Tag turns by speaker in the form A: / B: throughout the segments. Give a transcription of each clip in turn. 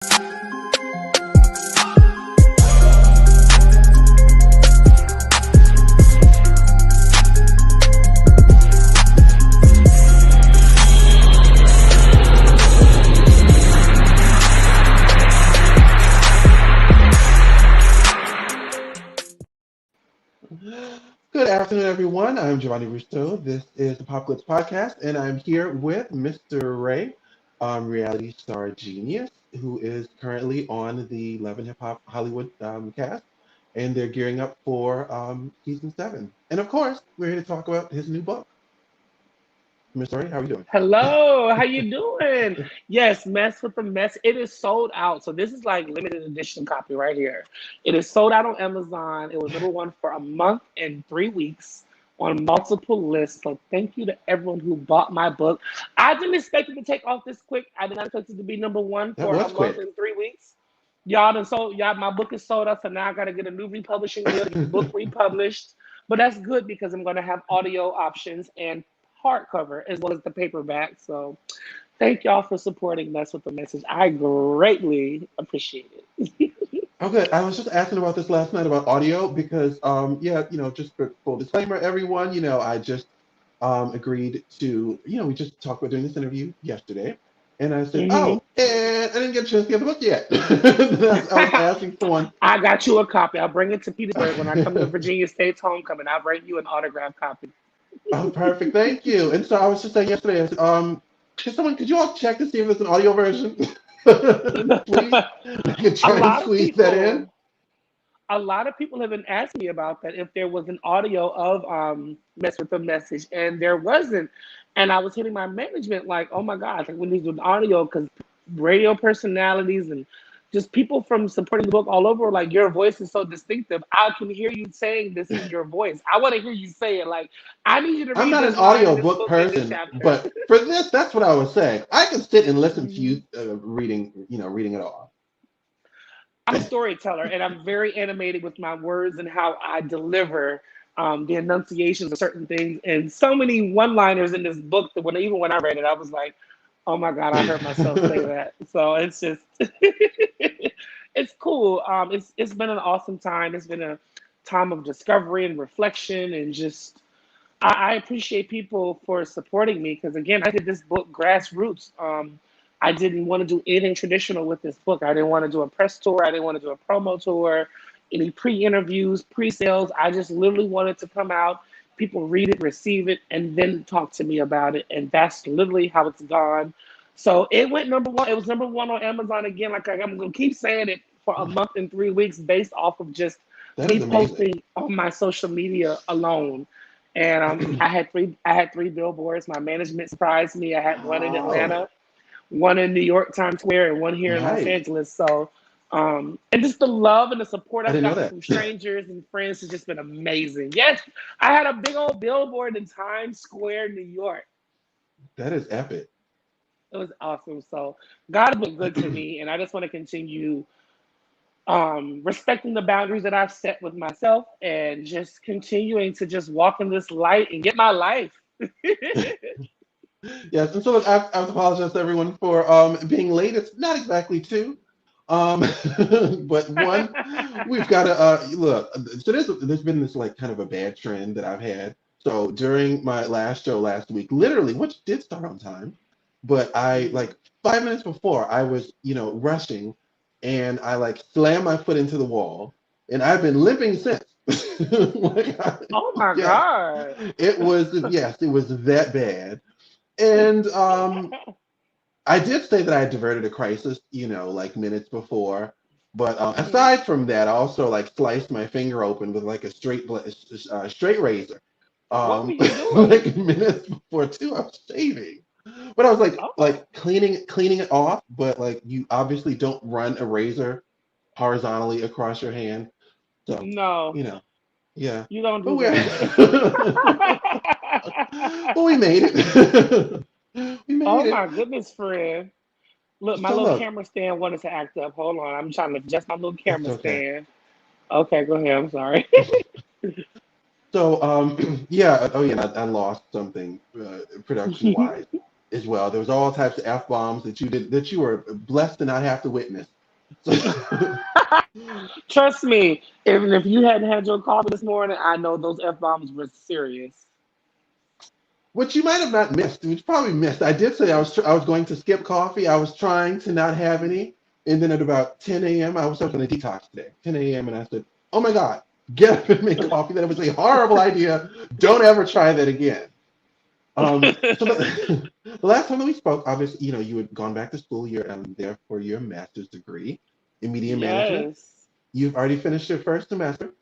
A: Good afternoon, everyone. I'm Giovanni Russo. This is the Pop Glitz Podcast, and I'm here with Mr. Ray, reality star genius, who is currently on the Love and Hip Hop Hollywood cast, and they're gearing up for season 7. And of course, we're here to talk about his new book. Mr. Ray, how are you doing?
B: Hello, how you doing? Yes, Mess with the Mess. It is sold out. So this is like limited edition copy right here. It is sold out on Amazon. It was number one for a month and 3 weeks on multiple lists. So thank you to everyone who bought my book. I didn't expect it to take off this quick. I did not expect it to be number one
A: That
B: for a
A: was
B: month
A: quick.
B: and 3 weeks. Y'all done sold, y'all, my book is sold out, so now I gotta get a new republishing deal to get the book republished. But that's good because I'm gonna have audio options and hardcover as well as the paperback. So thank y'all for supporting Mess with the Message. I greatly appreciate it.
A: Okay, I was just asking about this last night about audio because, yeah, just for full disclaimer, everyone, I just agreed to, we just talked about doing this interview yesterday, and I said,
B: hmm
A: oh, and I didn't get a chance to get the book yet. I was asking someone.
B: I got you a copy. I'll bring it to Petersburg when I come to Virginia State's homecoming. I'll bring you an autographed copy.
A: Oh, perfect, thank you. And so I was just saying yesterday, I said, could you all check to see if there's an audio version? Please, I can
B: a
A: try and
B: lot of
A: squeeze that in.
B: people a lot of people have been asking me about that if there was an audio of Mess with the Message, and there wasn't. And I was hitting my management like, oh my God, like we need an audio because radio personalities and just people from supporting the book all over were like, your voice is so distinctive. I can hear you saying this is your voice. I want to hear you say it. Like, I need you to
A: I'm
B: read
A: not an
B: this line in
A: audio
B: this
A: book
B: book in this
A: person,
B: chapter.
A: but for this, that's what I was saying. I can sit and listen to
B: Mhm.
A: you reading it all.
B: I'm a storyteller and I'm very animated with my words and how I deliver the enunciations of certain things. And so many one liners in this book that even when I read it, I was like, oh my God, I heard myself say that. So it's just, it's cool. It's been an awesome time. It's been a time of discovery and reflection and just, I appreciate people for supporting me because again, I did this book grassroots. I didn't want to do anything traditional with this book. I didn't want to do a press tour. I didn't want to do a promo tour, any pre-interviews, pre-sales. I just literally wanted to come out, people read it, receive it, and then talk to me about it. And that's literally how it's gone. So it went number one. It was number one on Amazon again. Like I'm gonna keep saying it for a month and 3 weeks based off of just
A: That is
B: me
A: amazing.
B: posting on my social media alone. And I had three billboards. My management surprised me. I had one in
A: Oh,
B: Atlanta, one in New York Times Square, and one here in Los
A: nice.
B: Angeles. So, and just the love and the support
A: I
B: I've
A: didn't know
B: gotten
A: that.
B: from strangers and friends has just been amazing. Yes, I had a big old billboard in Times Square, New York.
A: That is epic.
B: It was awesome. So God has been good to me, and I just want to continue respecting the boundaries that I've set with myself, and just continuing to just walk in this light and get my life.
A: Yes, and so look, I apologize to everyone for being late. It's not exactly two, um, but one, we've got to look. So there's been this like kind of a bad trend that I've had. So during my last show last week, literally, which did start on time, but I
B: Mhm.
A: like 5 minutes before I was rushing, and I like slammed my foot into the wall, and I've been limping since. Like,
B: Oh my
A: yes,
B: God.
A: it was that bad. And I did say that I diverted a crisis, like minutes before. But
B: Mhm.
A: aside from that, I also like sliced my finger open with like a straight razor.
B: What were
A: Um,
B: you doing?
A: like minutes before too, I was shaving. But I was
B: Oh,
A: like cleaning it off. But like you obviously don't run a razor horizontally across your hand, so
B: no,
A: you know, yeah.
B: you don't
A: But
B: do
A: we're
B: that.
A: but we made it. We made
B: Oh
A: it.
B: my goodness, friend. Look, my
A: So
B: little
A: look,
B: camera stand wanted to act up. Hold on. I'm trying to adjust my little
A: it's
B: camera
A: okay.
B: stand. Okay, go ahead. I'm sorry.
A: So yeah, oh yeah, I lost something production wise. as well. There was all types of F-bombs that you were blessed to not have to witness. So,
B: Trust me, even if you hadn't had your coffee this morning, I know those F bombs were serious.
A: which you might have not missed, which you probably missed. I did say I was going to skip coffee. I was trying to not have any, and then at about 10 a.m. I was going to detox today. 10 a.m. and I said, "Oh my God, get up and make coffee." That was a horrible idea. Don't ever try that again. So the last time that we spoke, obviously, you had gone back to school. You're there for your master's degree in media management.
B: Yes.
A: You've already finished your first semester.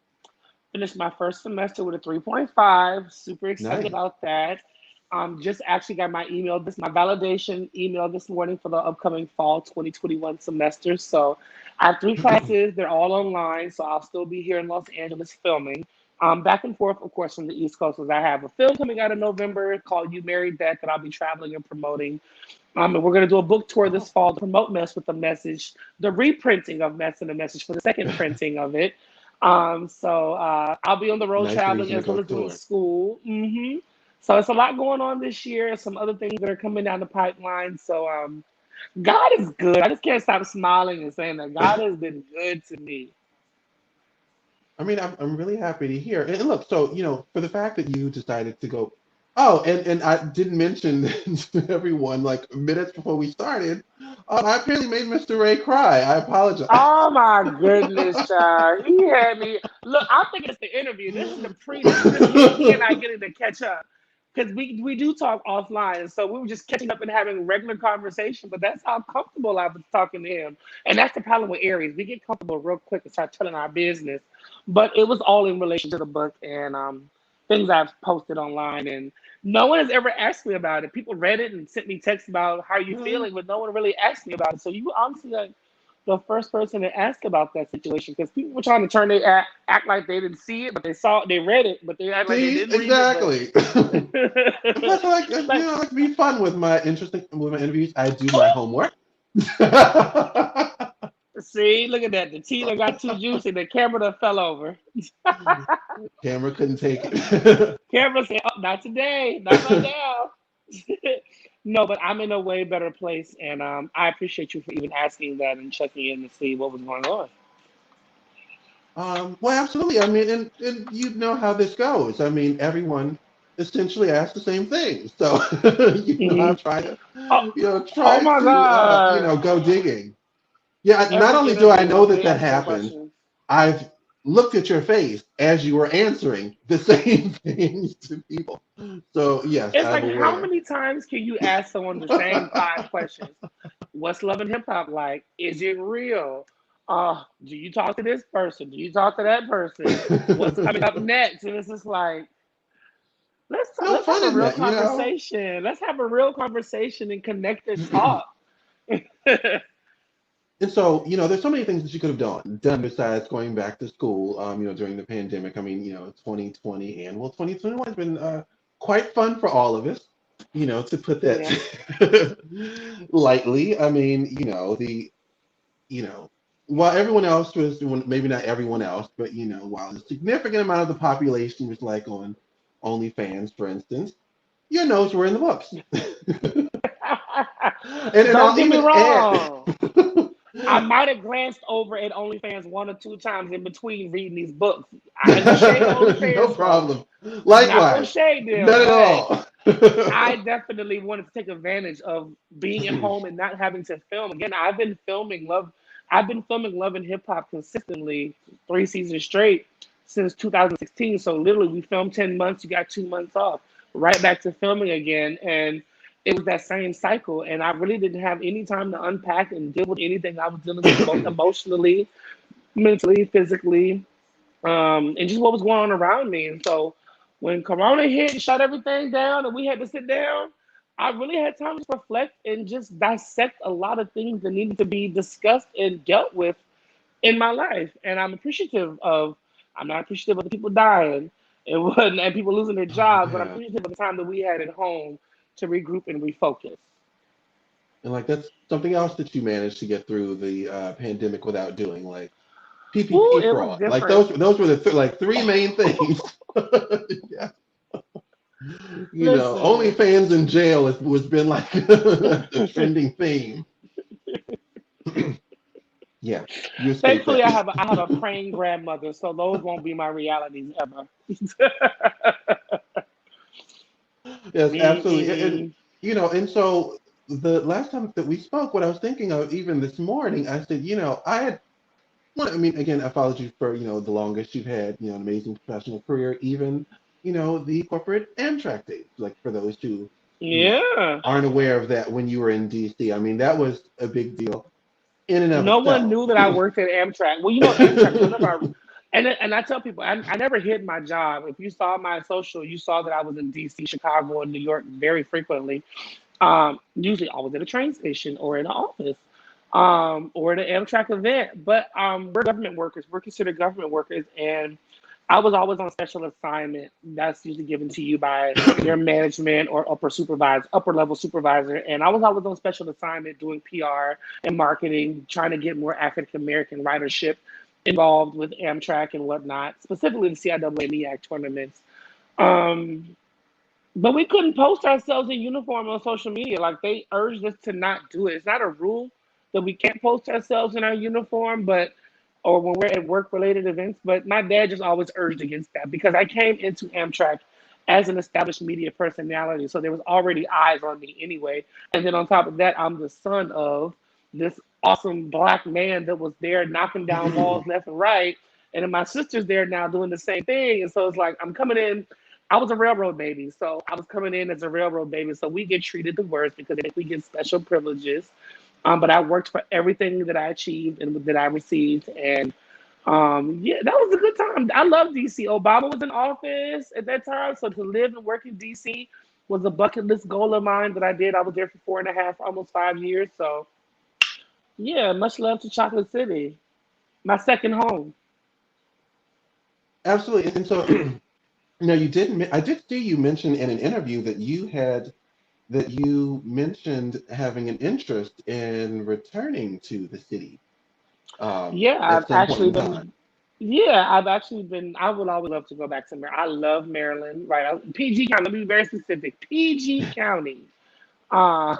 B: Finished my first semester with a 3.5. Super excited
A: Nice.
B: about that. Just actually got my validation email this morning for the upcoming fall 2021 semester. So I have three classes. They're all online. So I'll still be here in Los Angeles filming. Back and forth, of course, from the East Coast, as I have a film coming out in November called You Married That I'll be traveling and promoting. And we're going to do a book tour this
A: Oh,
B: fall to promote Mess with the Message, the reprinting of Mess and the Message for the second printing of it. I'll be on the road
A: nice
B: traveling
A: reason to
B: as well
A: go
B: as doing
A: tour.
B: school. So it's a lot going on this year. Some other things that are coming down the pipeline. So God is good. I just can't stop smiling and saying that God has been good to me.
A: I mean, I'm really happy to hear. And look, so for the fact that you decided to go, oh, and I didn't mention to everyone like minutes before we started, I apparently made Mr. Ray cry. I apologize.
B: Oh my goodness, child. He had me. Look, I'm thinking it's the interview. This is the pre. This is just he and I getting to catch up. Because we do talk offline. And so we were just catching up and having regular conversation. But that's how comfortable I was talking to him. And that's the problem with Aries. We get comfortable real quick and start telling our business. But it was all in relation to the book and things I've posted online. And no one has ever asked me about it. People read it and sent me texts about how you
A: Really?
B: feeling, but no one really asked me about it. So you honestly like the first person to ask about that situation because people were trying to turn they act like they didn't see it, but they read it, but they act like they
A: See,
B: didn't read it. But
A: exactly. Plus,
B: like,
A: I like to be fun with my interviews. I do my homework.
B: see, look at that. The tea that got too juicy. The camera that fell over.
A: Camera couldn't take it.
B: Camera said, "Oh, not today, not right now." No, but I'm in a way better place, and I appreciate you for even asking that and checking in to see what was going on.
A: Well, absolutely. I mean, and you know how this goes. I mean, everyone essentially asks the same thing. So,
B: Hmm.
A: I've tried to,
B: Oh, oh
A: try
B: my
A: to,
B: God!
A: go digging. Yeah, not
B: Every
A: only do I know
B: interview,
A: that
B: they
A: that
B: ask that
A: happened,
B: question.
A: I've looked at your face as you were answering the same things to people. So, yes,
B: It's
A: I'm
B: like, how
A: aware.
B: many times can you ask someone the same five questions? What's love and hip hop like? Is it real? Do you talk to this person? Do you talk to that person? What's coming up next? And it's just like,
A: No
B: let's
A: fun
B: have a
A: in
B: real
A: that.
B: conversation. Let's have a real conversation and connect and talk.
A: And so, there's so many things that you could have done besides going back to school, during the pandemic. I mean, 2020 and well, 2021 has been quite fun for all of us, to put
B: Yeah.
A: that lightly. I mean, you know, while everyone else was doing, maybe not everyone else, but, while a significant amount of the population was like on OnlyFans, for instance, your notes were in the books. And
B: Don't
A: I'll
B: get me
A: even add,
B: wrong. I might have glanced over at OnlyFans one or two times in between reading these books. I ain't gonna shade the
A: no
B: OnlyFans folks.
A: problem.
B: Not gonna
A: Likewise,
B: shade them,
A: none at
B: but
A: all.
B: I definitely wanted to take advantage of being at home and not having to film. Again, I've been filming Love and Hip Hop consistently 3 seasons straight since 2016. So literally we filmed 10 months, you got 2 months off. Right back to filming again. And it was that same cycle. And I really didn't have any time to unpack and deal with anything I was dealing with both emotionally, mentally, physically, and just what was going on around me. And so when Corona hit and shut everything down and we had to sit down, I really had time to reflect and just dissect a lot of things that needed to be discussed and dealt with in my life. And I'm not appreciative of the people dying and people losing their
A: Oh
B: jobs, but I'm
A: yeah,
B: appreciative of the time that we had at home to regroup and refocus.
A: and like that's something else that you managed to get through the pandemic without doing, like
B: Ooh,
A: PPP
B: it was
A: fraud. Like
B: different.
A: those were the like three main things. Yeah.
B: Listen.
A: OnlyFans in jail was been like a trending theme. Yeah, you escaped
B: Thankfully,
A: that.
B: I have a praying grandmother, so those won't be my realities ever.
A: Yes, absolutely.
B: Mm-mm.
A: And so the last time that we spoke, what I was thinking of even this morning, I said, I had well, I mean, again, I followed you for, the longest you've had, an amazing professional career, even, the corporate Amtrak days, like for those who
B: Yeah.
A: aren't aware of that when you were in DC. I mean, that was a big deal in and of
B: No one
A: itself.
B: knew that I worked at Amtrak. Well, Amtrak, one of our, and I tell people, I never hid my job. If you saw my social, you saw that I was in DC, Chicago, and New York very frequently. Usually always at a train station or in an office, or at an Amtrak event. But we're government workers. We're considered government workers, and I was always on special assignment. That's usually given to you by your management or upper level supervisor. And I was always on special assignment doing PR and marketing, trying to get more African American ridership involved with Amtrak and whatnot, specifically the CIAA and MEAC tournaments. Um, but we couldn't post ourselves in uniform on social media. Like they urged us to not do it. It's not a rule that we can't post ourselves in our uniform, but or when we're at work related events. But my dad just always urged against that because I came into Amtrak as an established media personality. So there was already eyes on me anyway. And then on top of that, I'm the son of this awesome black man that was there knocking down walls left and right. And then my sister's there now doing the same thing. And so it's like I'm coming in. I was a railroad baby, so I was coming in as a railroad baby. So we get treated the worst because we get special privileges. But I worked for everything that I achieved and that I received, and yeah, that was a good time. I love DC. Obama was in office at that time, so to live and work in DC was a bucket list goal of mine that I did. I was there for 4.5, almost 5 years. So yeah, much love to Chocolate City, my second home.
A: Absolutely. And so, you didn't, I did see you mention in an interview that you mentioned having an interest in returning to the city
B: Yeah,
A: at some point in time.
B: I've actually been. I would always love to go back to Maryland. I love Maryland, right? PG County. Let me be very specific. PG County. Uh,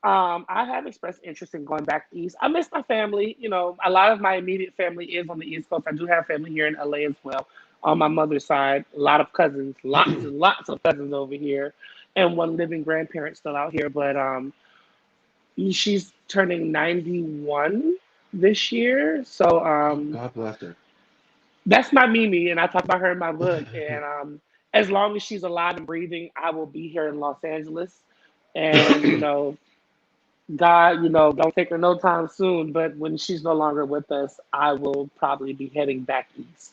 B: I have expressed interest in going back east. I miss my family. A lot of my immediate family is on the East Coast. I do have family here in LA as well. On my mother's side, a lot of cousins, lots and lots of cousins over here, and one living grandparent still out here. But she's turning 91 this year. So
A: Oh, God bless her.
B: that's my Mimi, and I talk about her in my book. And as long as she's alive and breathing, I will be here in Los Angeles. And God, don't take her no time soon. But when she's no longer with us, I will probably be heading back east.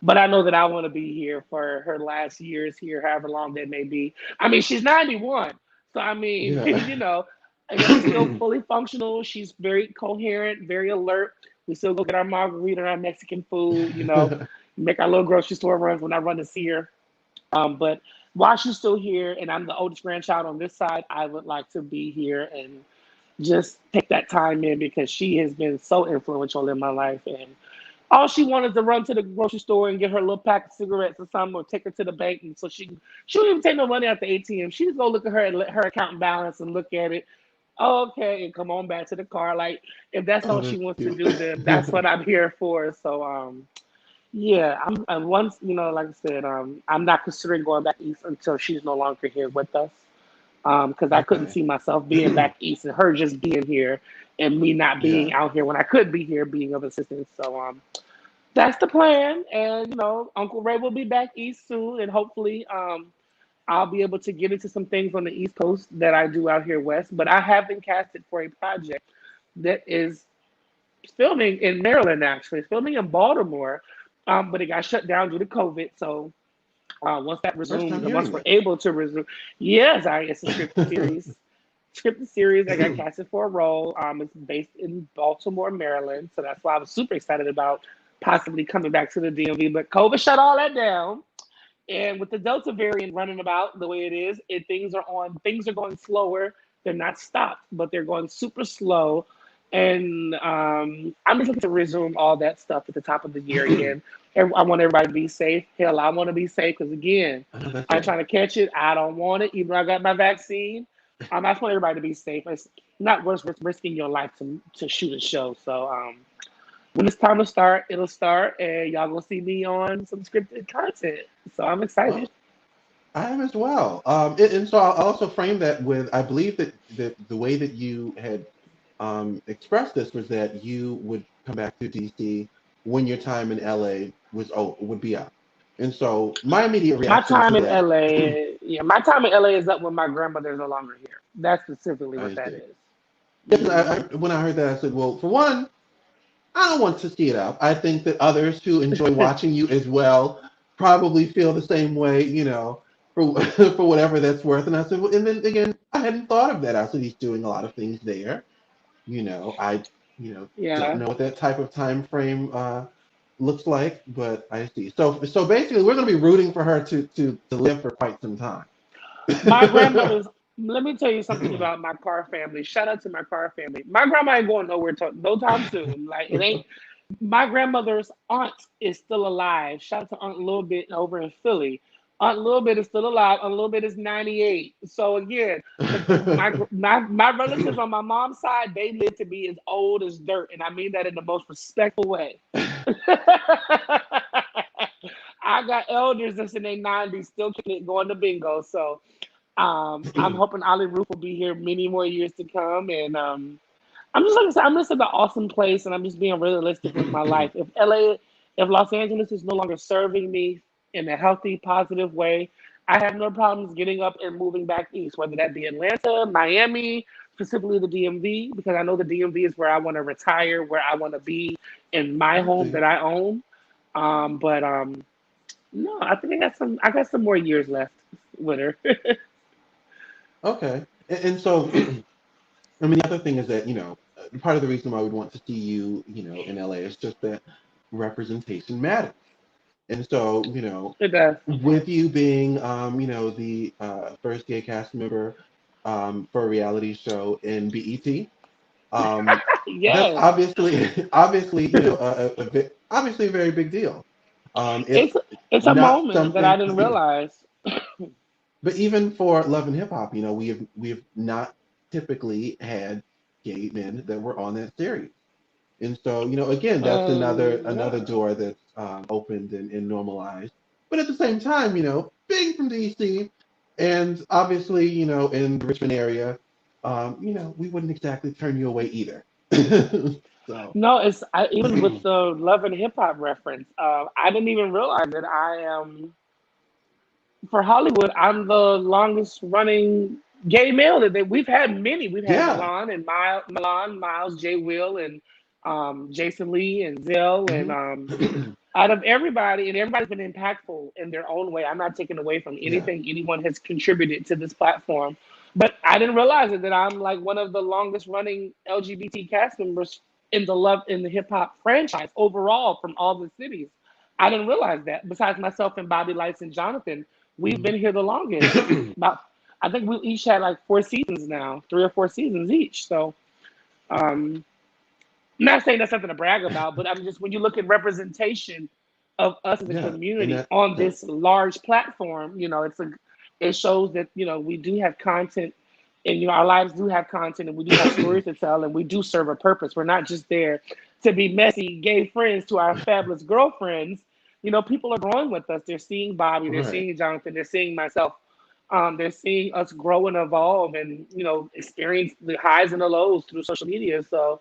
B: But I know that I want to be here for her last years here, however long that may be. I mean, she's 91. So, I mean,
A: Yeah.
B: she's still fully functional. She's very coherent, very alert. We still go get our margarita and our Mexican food, make our little grocery store runs when I run to see her. But while she's still here and I'm the oldest grandchild on this side, I would like to be here and just take that time in because she has been so influential in my life. And all she wanted to run to the grocery store and get her little pack of cigarettes or something, or take her to the bank, and so she don't even take no money out the ATM. She just go look at her account balance and look at it. Oh, okay, and come on back to the car. Like if that's
A: Oh,
B: all she
A: that's
B: wants to
A: cute.
B: do, then that's what I'm here for. So yeah, I'm once like I said, I'm not considering going back east until she's no longer here with us. Because I couldn't
A: Okay.
B: see myself being back east and her just being here and me not being
A: Yeah.
B: out here when I could be here being of assistance. So that's the plan. And Uncle Ray will be back east soon, and hopefully, I'll be able to get into some things on the East Coast that I do out here west. But I have been casted for a project that is filming in Maryland. Actually, it's filming in Baltimore, but it got shut down due to COVID. So once that
A: First
B: resumes,
A: time
B: and once
A: hearing
B: we're
A: this.
B: able to resume, yes, it's a scripted series. Scripted series. I got casted for a role. It's based in Baltimore, Maryland. So that's why I was super excited about possibly coming back to the DMV. But COVID shut all that down. And with the Delta variant running about the way it is, things are going slower. They're not stopped, but they're going super slow. And I'm just looking to resume all that stuff at the top of the year again. I want everybody to be safe. Hell, I want to be safe because, again,
A: That's
B: I'm
A: right.
B: trying to catch it. I don't want it, even though I got my vaccine. I just want everybody to be safe. It's not worth risking your life to shoot a show. So when it's time to start, it'll start, and y'all gonna see me on some scripted content. So I'm excited.
A: Well, I am as well. And so I'll also frame that with I believe that the way that you had expressed this was that you would come back to DC when your time in LA would be up. And so my immediate
B: My
A: reaction
B: time
A: to
B: in
A: that,
B: LA, yeah, my time in LA is up when my grandmother is no longer here. That's specifically what
A: I
B: that
A: see.
B: is.
A: Yeah, 'cause
B: Mm.
A: when I heard that, I said, well, for one, I don't want to see it up. I think that others who enjoy watching you as well probably feel the same way, for for whatever that's worth. And I said, well, and then again, I hadn't thought of that. I said he's doing a lot of things there. I, don't
B: Yeah.
A: know what that type of time frame looks like, but I see. So basically, we're going to be rooting for her to live for quite some time.
B: My grandmother's. Let me tell you something about my Carr family. Shout out to my Carr family. My grandma ain't going nowhere no time soon. Like it ain't. My grandmother's aunt is still alive. Shout out to Aunt Little Bit over in Philly. Aunt Little Bit is still alive. Aunt Little Bit is 98. So again, my relatives on my mom's side, they live to be as old as dirt, and I mean that in the most respectful way. I got elders that's in their 90s still kicking it, going to bingo. So I'm hoping Ollie Roof will be here many more years to come. And I'm just like I said, I'm just in an awesome place, and I'm just being realistic with my life. If Los Angeles is no longer serving me in a healthy, positive way, I have no problems getting up and moving back east, whether that be Atlanta, Miami, specifically the DMV, because I know the DMV is where I want to retire, where I want to be in my
A: I
B: home
A: see.
B: that I own. But no, I think I got some more years left with her.
A: Okay. And so, I mean, the other thing is that, part of the reason why we'd want to see you, in LA is just that representation matters. And so,
B: It does.
A: with you being, the first gay cast member for a reality show in BET, that's
B: Yes.
A: obviously, obviously a very big deal. It's
B: It's a
A: not
B: moment that I
A: something,
B: didn't realize.
A: but even for Love and Hip Hop, we have not typically had gay men that were on that series. And so, again, that's another
B: Yeah.
A: door that's opened and normalized. But at the same time, being from DC, and obviously, in the Richmond area, we wouldn't exactly turn you away either. So,
B: No, even with the love and hip hop reference. I didn't even realize that I am for Hollywood. I'm the longest running gay male we've had many. We've had
A: yeah.
B: Miles, Jay Will, and Jason Lee, and Zell, and
A: Hmm.
B: out of everybody, and everybody's been impactful in their own way. I'm not taking away from
A: Yeah.
B: anything anyone has contributed to this platform, but I didn't realize it that I'm like one of the longest running LGBT cast members in the hip hop franchise overall from all the cities. I didn't realize that. Besides myself and Bobby Lights and Jonathan, we've been here the longest. About I think we each had like 4 seasons now, 3 or 4 seasons each. So um, I'm not saying that's something to brag about, but I'm just when you look at representation of us as a
A: Yeah. And
B: community
A: that,
B: on
A: yeah.
B: this large platform, it shows that we do have content, and our lives do have content, and we do have stories to tell, and we do serve a purpose. We're not just there to be messy gay friends to our fabulous girlfriends. People are growing with us. They're seeing Bobby, they're
A: Right.
B: seeing Jonathan, they're seeing myself. They're seeing us grow and evolve, and experience the highs and the lows through social media. So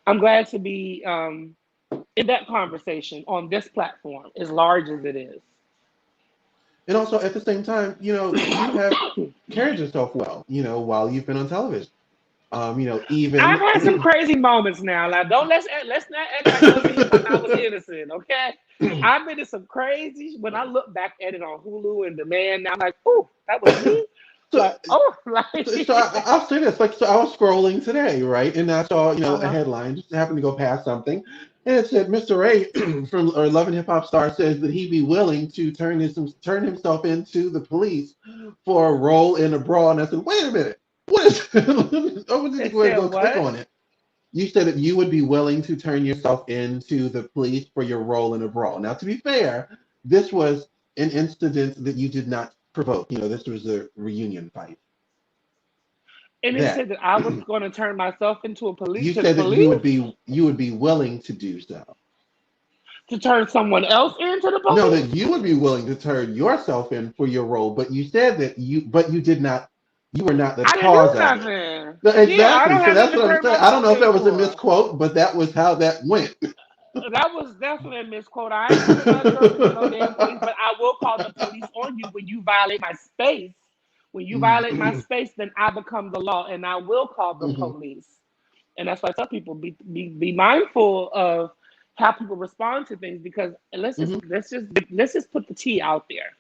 B: I'm glad to be in that conversation on this platform, as large as it is.
A: And also at the same time, you have carried yourself well, while you've been on television.
B: I've
A: Even
B: had some crazy moments now. Like, don't let's not act like Love and Hip Hop I was innocent, okay? I've been in some crazy. When I look back at it on Hulu and Demand, now I'm like, oh, that was me.
A: so
B: Like, oh, like,
A: I'll say this, like, so I was scrolling today, right, and I saw, a
B: uh-huh.
A: headline, just happened to go past something, and it said Mr. Ray from or Love and Hip Hop star says that he'd be willing to turn himself into the police for a role in a brawl, and I said, wait a minute, what is? Oh, we need to
B: It
A: go ahead and
B: said
A: go click
B: what?
A: on it. you said that you would be willing to turn yourself into the police for your role in a brawl. Now, to be fair, this was an incident that you did not provoke. This was a reunion fight.
B: And it
A: That
B: said that I was going to turn myself into a police
A: you
B: to the
A: said that you would
B: police
A: be willing to do so.
B: to turn someone else into the
A: No,
B: police.
A: that you would be willing to turn yourself in for your role, but you said that but you did not, you were not the
B: I didn't do
A: cause of it.
B: nothing.
A: No,
B: Yeah, I
A: exactly.
B: don't
A: So
B: have
A: that's
B: nothing to
A: what I'm
B: turn
A: saying. I don't
B: myself
A: know if
B: in
A: that was a
B: for.
A: misquote, but that was how that went.
B: That was definitely a misquote. I ain't turning myself into no damn police, but I will call the police on you when you violate my space. When you violate my space, then I become the law, and I will call the
A: Mhm.
B: police. And that's why I tell people be mindful of how people respond to things because
A: Mhm.
B: let's just put the T out there.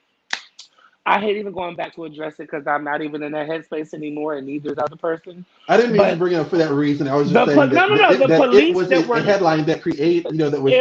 B: I hate even going back to address it because I'm not even in that headspace anymore, and neither is the other person.
A: I didn't mean to
B: But
A: bring it up for that reason. I was just saying
B: no, no, no, the
A: that it
B: police
A: was
B: that
A: a
B: were
A: headline that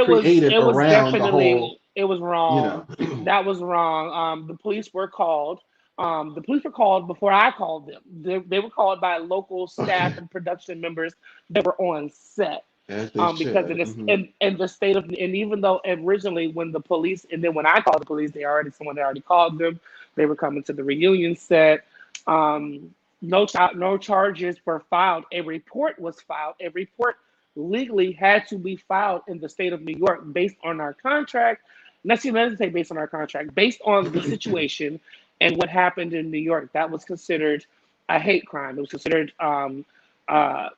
A: was created
B: it was
A: around the whole,
B: definitely it was
A: you know.
B: wrong. That was wrong. The police were called. The police were called before I called them. They were called by local staff and production members that were on set.
A: As they
B: Because in
A: should.
B: this in the state of and even though originally when the police and then when I called the police, someone had already called them. They were coming to the reunion set. No charges were filed. A report was filed. A report legally had to be filed in the state of New York based on our contract. Let's see, let's say based on our contract, based on the situation and what happened in New York. That was considered a hate crime. It was considered,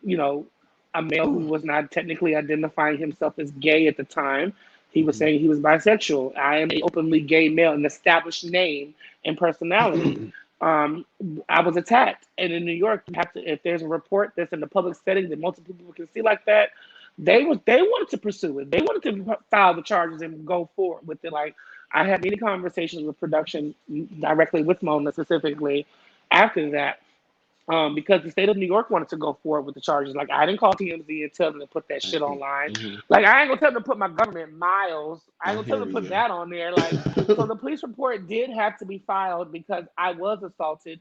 B: you know, a male who was not technically identifying himself as gay at the time. He was saying he was bisexual. I am a openly gay male, an established name and personality. Um, I was attacked, and in New York, you have to if there's a report that's in the public setting that multiple people can see like that. They wanted to pursue it. They wanted to file the charges and go forward with it. Like I had many conversations with production directly with Mona specifically after that because the state of New York wanted to go forward with the charges. Like I didn't call TMZ and tell them to put that
A: I
B: shit
A: see.
B: online.
A: Hmm.
B: Like I ain't gonna tell them to put my government miles. I
A: I
B: ain't gonna tell
A: hear
B: them to put
A: you.
B: that on there. Like so, the police report did have to be filed because I was assaulted.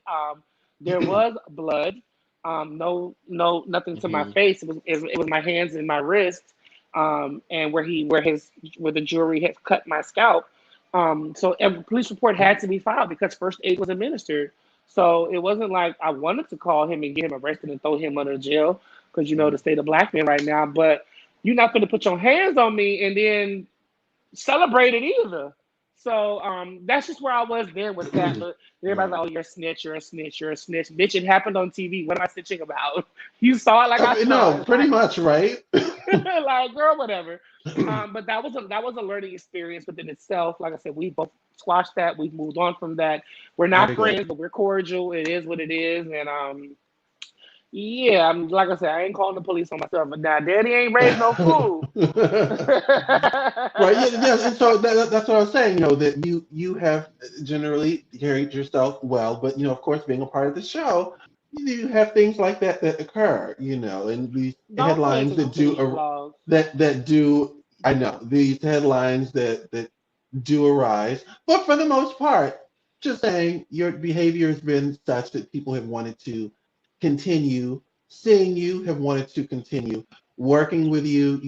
B: There was blood. Nothing to my
A: Hmm.
B: face. It was my hands and my wrist, and where the jewelry had cut my scalp. So a police report had to be filed because first aid was administered. So it wasn't like I wanted to call him and get him arrested and throw him under jail because you know the state of black men right now. But you're not going to put your hands on me and then celebrate it either. So that's just where I was there with that. But everybody's
A: Right.
B: like, "Oh, you're a snitch, you're a snitch, you're a snitch." Bitch, it happened on TV. What am I snitching about? You saw it like
A: I
B: I
A: mean,
B: saw
A: no,
B: it.
A: pretty much, right?
B: Like girl, whatever. But that was a learning experience within itself. Like I said, we both squashed that. We've moved on from that. We're not
A: Very good.
B: friends, but we're cordial. It is what it is, and yeah, I'm like I said, I ain't calling the police on myself. But now, Daddy ain't raised no fool.
A: Right. Yeah. Yeah. And so that's what I was saying. That you have generally carried yourself well, but of course, being a part of the show, you have things like that occur. And these
B: Don't pay
A: headlines
B: attention
A: that
B: to
A: do
B: these vlogs.
A: that do. I know these headlines that do arise, but for the most part, just saying your behavior has been such that people have wanted to continue seeing you, have wanted to continue working with you.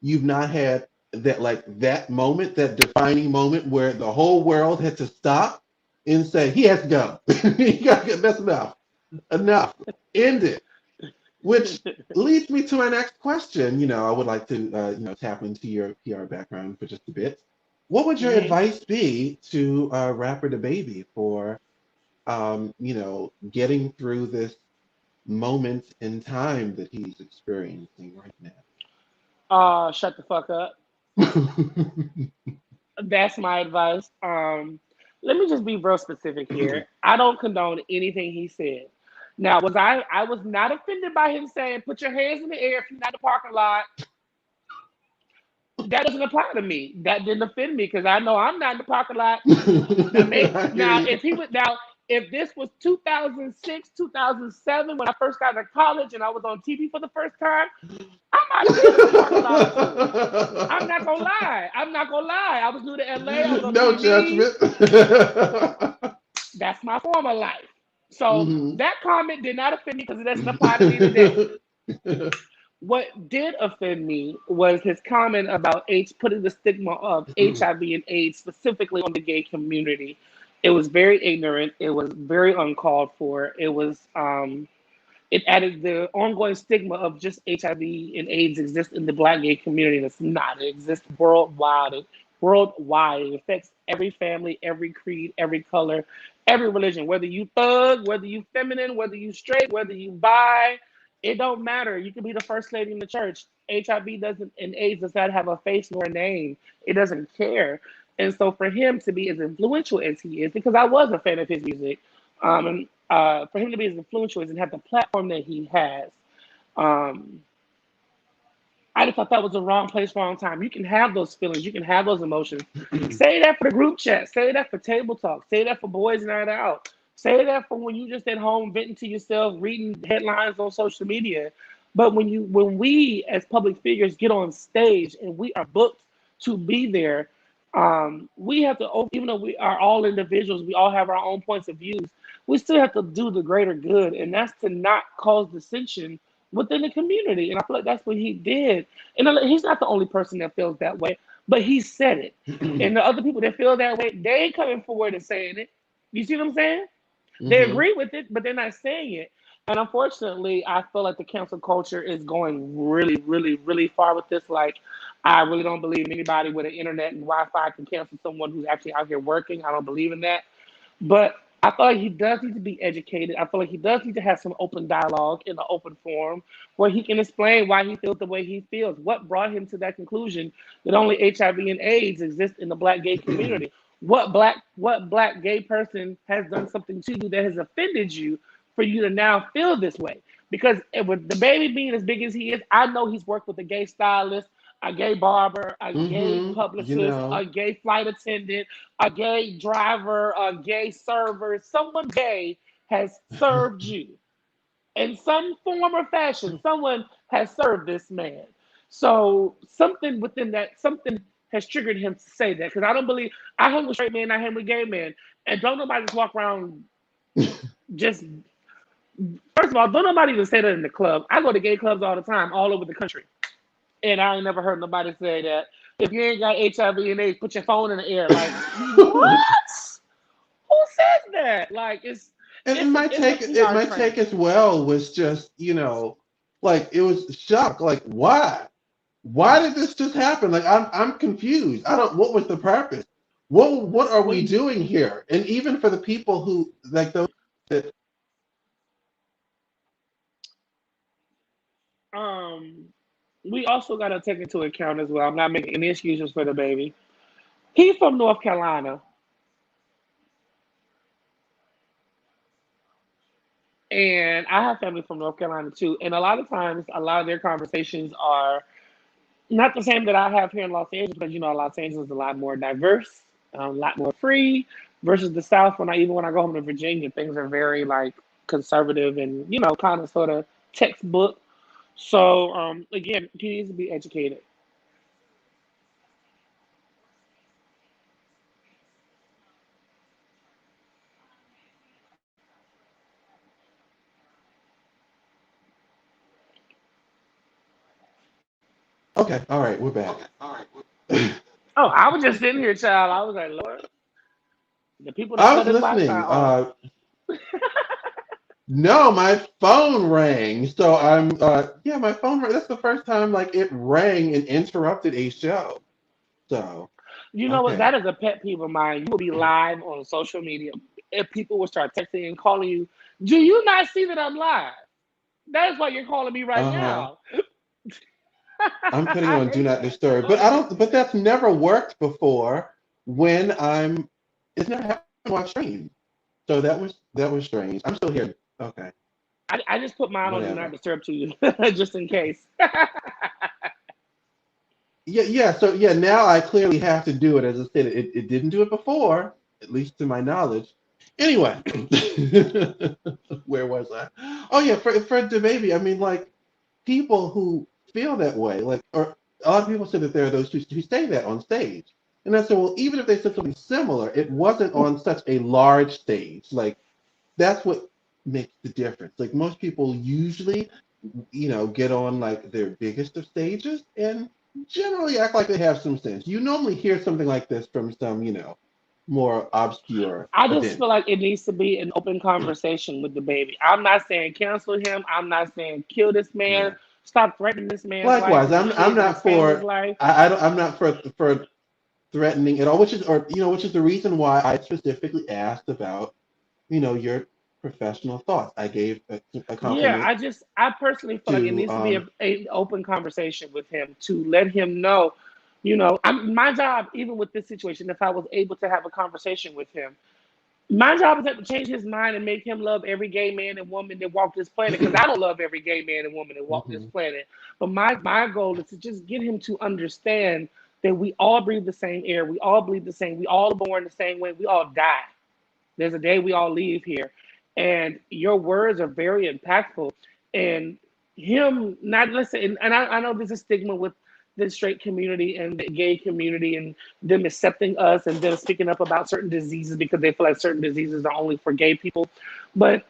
A: You've not had that moment, that defining moment where the whole world had to stop and say, he has to go. That's enough. Enough. End it. Which leads me to my next question. I would like to, tap into your PR background for just a bit. What would your
B: Hmm.
A: advice be to rapper the baby for, getting through this moment in time that he's experiencing right
B: Shut the fuck up.
A: now?
B: That's my advice. Let me just be real specific here. I don't condone anything he said. Now, I was not offended by him saying, "Put your hands in the air if you're not in the parking lot." That doesn't apply to me. That didn't offend me because I know I'm not in the parking lot.
A: I hear
B: Now
A: you.
B: if he would now if this was 2006, 2007 when I first got to college and I was on TV for the first time, I might have been in the parking lot too. I'm not gonna lie. I'm not gonna lie. I was new to LA. I was on
A: No
B: TV.
A: judgment.
B: That's my former life. So
A: Hmm.
B: that comment did not offend me because it doesn't apply to me today. What did offend me was his comment about putting the stigma of HIV and AIDS specifically on the gay community. It was very ignorant. It was very uncalled for. It added the ongoing stigma of just HIV and AIDS exist in the Black gay community. And it's not. It exists worldwide. Worldwide, it affects every family, every creed, every color, every religion. Whether you thug, whether you feminine, whether you straight, whether you bi, it don't matter. You can be the first lady in the church. HIV doesn't and AIDS does not have a face nor a name. It doesn't care. And so for him to be as influential as he is, because I was a fan of his music, and for him to be as influential as and have the platform that he has, um, I just thought that was the wrong place, wrong time. You can have those feelings, you can have those emotions. Say that for the group chat, say that for table talk, say that for boys night out, say that for when you just at home venting to yourself, reading headlines on social media. But when we as public figures get on stage and we are booked to be there, we have to, even though we are all individuals, we all have our own points of views. We still have to do the greater good, and that's to not cause dissension within the community. And I feel like that's what he did. And he's not the only person that feels that way, but he said it. And the other people that feel that way, they ain't coming forward and saying it. You see what I'm saying? They
A: Hmm.
B: agree with it, but they're not saying it. And unfortunately, I feel like the cancel culture is going really, really, really far with this. Like, I really don't believe anybody with an internet and Wi-Fi can cancel someone who's actually out here working. I don't believe in that. But I feel like he does need to be educated. I feel like he does need to have some open dialogue in an open forum where he can explain why he feels the way he feels. What brought him to that conclusion that only HIV and AIDS exist in the Black gay community? What black gay person has done something to you that has offended you for you to now feel this way? Because with the baby being as big as he is, I know he's worked with a gay stylist, a gay barber, a gay
A: You
B: publicist,
A: know.
B: a gay flight attendant, a gay driver, a gay server. Someone gay has served you in some form or fashion. Someone has served this man. So something within that, something has triggered him to say that. Because I don't believe I hang with straight men, I hang with gay men, and don't nobody just walk around just. First of all, don't nobody even say that in the club. I go to gay clubs all the time, all over the country. And I ain't never heard nobody say that. If you ain't got HIV and AIDS, put your phone in the air. Like, what? Who says that? Like, it's
A: And
B: it's a
A: my
B: it's a
A: take, it
B: PR
A: my take
B: train.
A: as well was just, like it was shock. Like, why? Why did this just happen? Like, I'm confused. I don't. What was the purpose? What are we
B: We
A: doing here? And even for the people who like those that.
B: um we also got to take into account as well. I'm not making any excuses for the baby. He's from North Carolina, and I have family from North Carolina too. And a lot of times, a lot of their conversations are not the same that I have here in Los Angeles, because Los Angeles is a lot more diverse, a lot more free, versus the South. When I go home to Virginia, things are very like conservative and kind of sort of textbook. So again, he needs to be educated.
A: Okay, all right, we're back.
B: Oh, I was just sitting here, child. I was like, Lord, the people that
A: I was
B: cut his Wi-Fi
A: listening.
B: off.
A: No, my phone rang. So yeah, my phone rang. That's the first time like it rang and interrupted a show. So,
B: You know what?
A: okay.
B: That is a pet peeve of mine. You will be live on social media, if people will start texting and calling you. Do you not see that I'm live? That is why you're calling me right
A: Uh-huh.
B: now.
A: I'm putting
B: I
A: on do
B: hate
A: not
B: that.
A: disturb. But I don't but that's never worked before when it's never happened while stream. So that was strange. I'm still here. Okay.
B: I just put mine on do not
A: Whatever.
B: disturb to you, just in case.
A: Yeah, yeah. So yeah, now I clearly have to do it. As I said, it didn't do it before, at least to my knowledge. Anyway, where was I? Oh yeah, for the baby. I mean, like people who feel that way, like, or a lot of people say that there are those who say that on stage, and I said, well, even if they said something similar, it wasn't on such a large stage. Like that's what makes the difference. Like most people usually get on like their biggest of stages and generally act like they have some sense. You normally hear something like this from some, more obscure
B: I just
A: event.
B: feel like it needs to be an open conversation with the baby. I'm not saying cancel him. I'm not saying kill this man.
A: Yeah.
B: Stop threatening this man's life
A: Likewise,
B: and his
A: I'm
B: kids and his
A: not
B: family's
A: for
B: life.
A: I'm not for threatening at all, which is the reason why I specifically asked about, your professional thoughts. I gave a
B: Yeah,
A: compliment
B: I personally feel like it
A: to
B: needs to be a open conversation with him to let him know, my job, even with this situation, if I was able to have a conversation with him, my job is not to change his mind and make him love every gay man and woman that walk this planet. Because I don't love every gay man and woman that walk this
A: Mhm.
B: planet. But my goal is to just get him to understand that we all breathe the same air. We all bleed the same. We all are born the same way. We all die. There's a day we all leave here. And your words are very impactful. And him not listen, and I know there's a stigma with the straight community and the gay community and them accepting us and them speaking up about certain diseases because they feel like certain diseases are only for gay people. But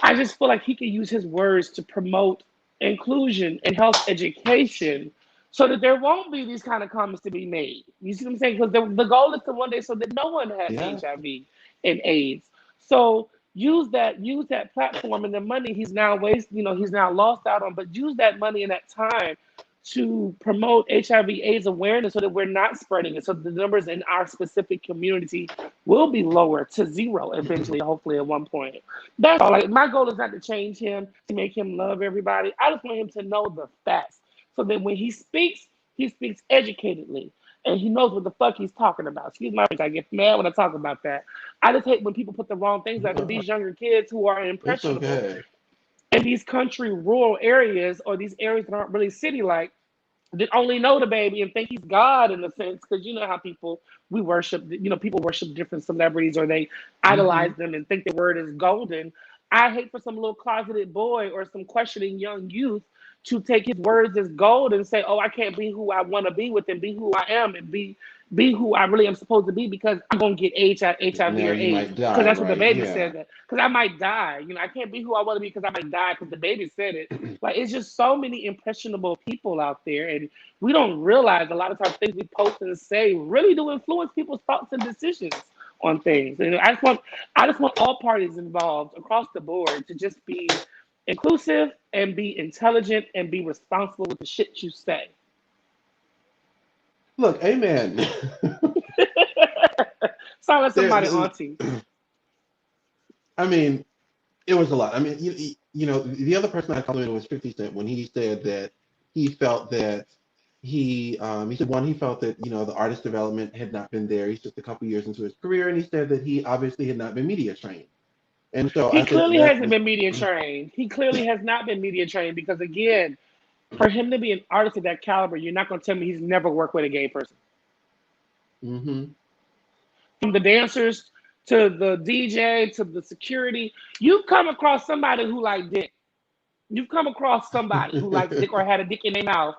B: I just feel like he could use his words to promote inclusion and health education so that there won't be these kind of comments to be made. You see what I'm saying? Because the goal is to one day so that no one has
A: Yeah.
B: HIV and AIDS. So use that platform and the money he's now he's now lost out on, but use that money and that time to promote HIV/AIDS awareness so that we're not spreading it. So the numbers in our specific community will be lower to zero eventually, hopefully at one point. That's all. Like my goal is not to change him, to make him love everybody. I just want him to know the facts. So that when he speaks educatedly. And he knows what the fuck he's talking about. Excuse my French, I get mad when I talk about that. I just hate when people put the wrong things out because these younger kids who are
A: It's
B: impressionable
A: okay.
B: in these country rural areas or these areas that aren't really city like that only know the baby and think he's God in a sense, because you know how people worship different celebrities or they idolize
A: Hmm.
B: them and think the word is golden. I hate for some little closeted boy or some questioning young youth to take his words as gold and say, "Oh, I can't be who I want to be with and be who I am and be who I really am supposed to be because I'm gonna get HIV
A: Now
B: or
A: you
B: AIDS
A: might
B: because
A: die,
B: that's what the
A: right?
B: baby
A: Yeah.
B: said that because I might die. I can't be who I want to be because I might die because the baby said it." Like it's just so many impressionable people out there, and we don't realize a lot of times things we post and say really do influence people's thoughts and decisions on things. And I just want all parties involved across the board to just be inclusive and be intelligent and be responsible with the shit you say.
A: Look, amen.
B: Sound like
A: there,
B: somebody auntie.
A: I mean, it was a lot. I mean, the other person I complimented was 50 Cent when he said that he felt that he said one, he felt that, the artist development had not been there. He's just a couple years into his career, and he said that he obviously had not been media trained. And so
B: He
A: I said
B: clearly
A: that
B: hasn't
A: was,
B: been media trained. He clearly has not been media trained because again, for him to be an artist of that caliber, you're not going to tell me he's never worked with a gay person.
A: hmm
B: From the dancers to the DJ to the security, you've come across somebody who liked dick. You've come across somebody who liked dick or had a dick in their mouth.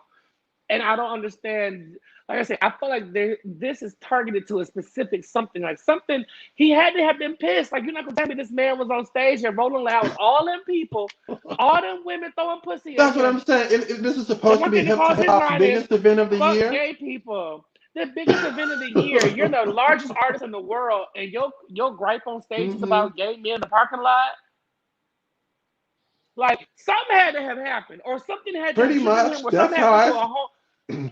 B: And I don't understand. Like I said, I feel like this is targeted to a specific something. Like something he had to have been pissed. Like you're not gonna tell me this man was on stage and rolling loud with all them people, all them women throwing pussy at
A: That's what
B: him.
A: I'm saying. If this is
B: The
A: supposed to
B: one
A: be
B: thing that
A: hip
B: calls his
A: hop's
B: mind is
A: biggest event of the
B: fuck
A: year.
B: gay people. The biggest event of the year. You're the largest artist in the world, and your gripe on stage is
A: Hmm.
B: about gay men in the parking lot. Like something had to have happened, or something had to have
A: Pretty
B: triggered him,
A: much.
B: or
A: That's
B: something
A: how
B: happened to
A: I.
B: a home,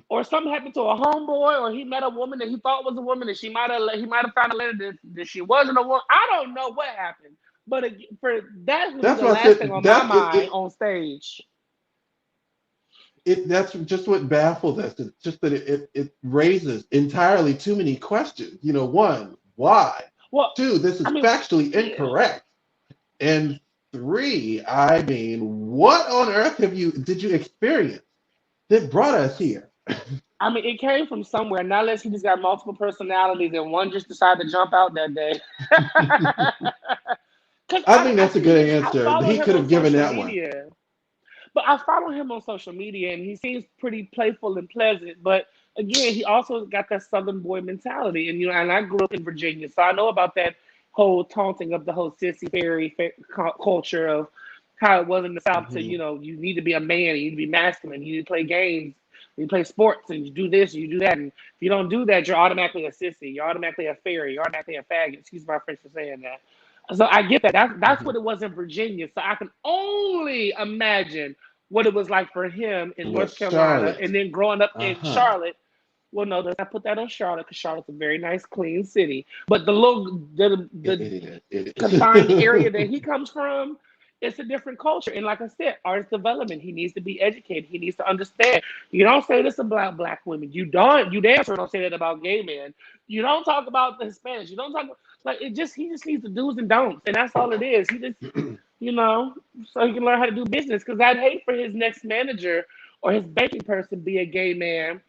B: or something happened to a homeboy, or he met a woman that he thought was a woman, and he might have found a later that she wasn't a woman. I don't know what happened, but for that would be
A: That's
B: the
A: what I
B: last thing
A: said.
B: on my
A: That
B: mind on stage.
A: that's just what baffles us. It's just that it raises entirely too many questions. One, why?
B: Well,
A: Two, this
B: I
A: is
B: mean,
A: factually
B: yeah.
A: incorrect. And three, I mean, what on earth did you experience that brought us here?
B: I mean, it came from somewhere. Not unless he just got multiple personalities and one just decided to jump out that day. Because
A: I think that's a good
B: I
A: answer.
B: follow
A: He
B: him
A: could
B: on
A: have given
B: social
A: that one.
B: media. But I follow him on social media, and he seems pretty playful and pleasant. But again, he also got that Southern boy mentality, and and I grew up in Virginia, so I know about that whole taunting of the whole sissy fairy culture of how it was in the South to,
A: Mhm.
B: you need to be a man, you need to be masculine, you need to play games, you play sports, and you do this, you do that. And if you don't do that, you're automatically a sissy, you're automatically a fairy, you're automatically a faggot. Excuse my French for saying that. So I get that. That's
A: Mhm.
B: what it was in Virginia. So I can only imagine what it was like for him in
A: With
B: North Carolina,
A: Charlotte.
B: and then growing up in
A: Uh-huh.
B: Charlotte. Well, no, let's not put that on Charlotte because Charlotte's a very nice, clean city. But the
A: It is. It
B: confined area that
A: is.
B: he comes from, it's a different culture. And like I said, artist development, he needs to be educated. He needs to understand. You don't say this about black women. You damn sure don't say that about gay men. You don't talk about the Hispanics. You don't talk about, like, he just needs the do's and don'ts. And that's all it is. He just, you know, so he can learn how to do business. Because I'd hate for his next manager or his banking person be a gay man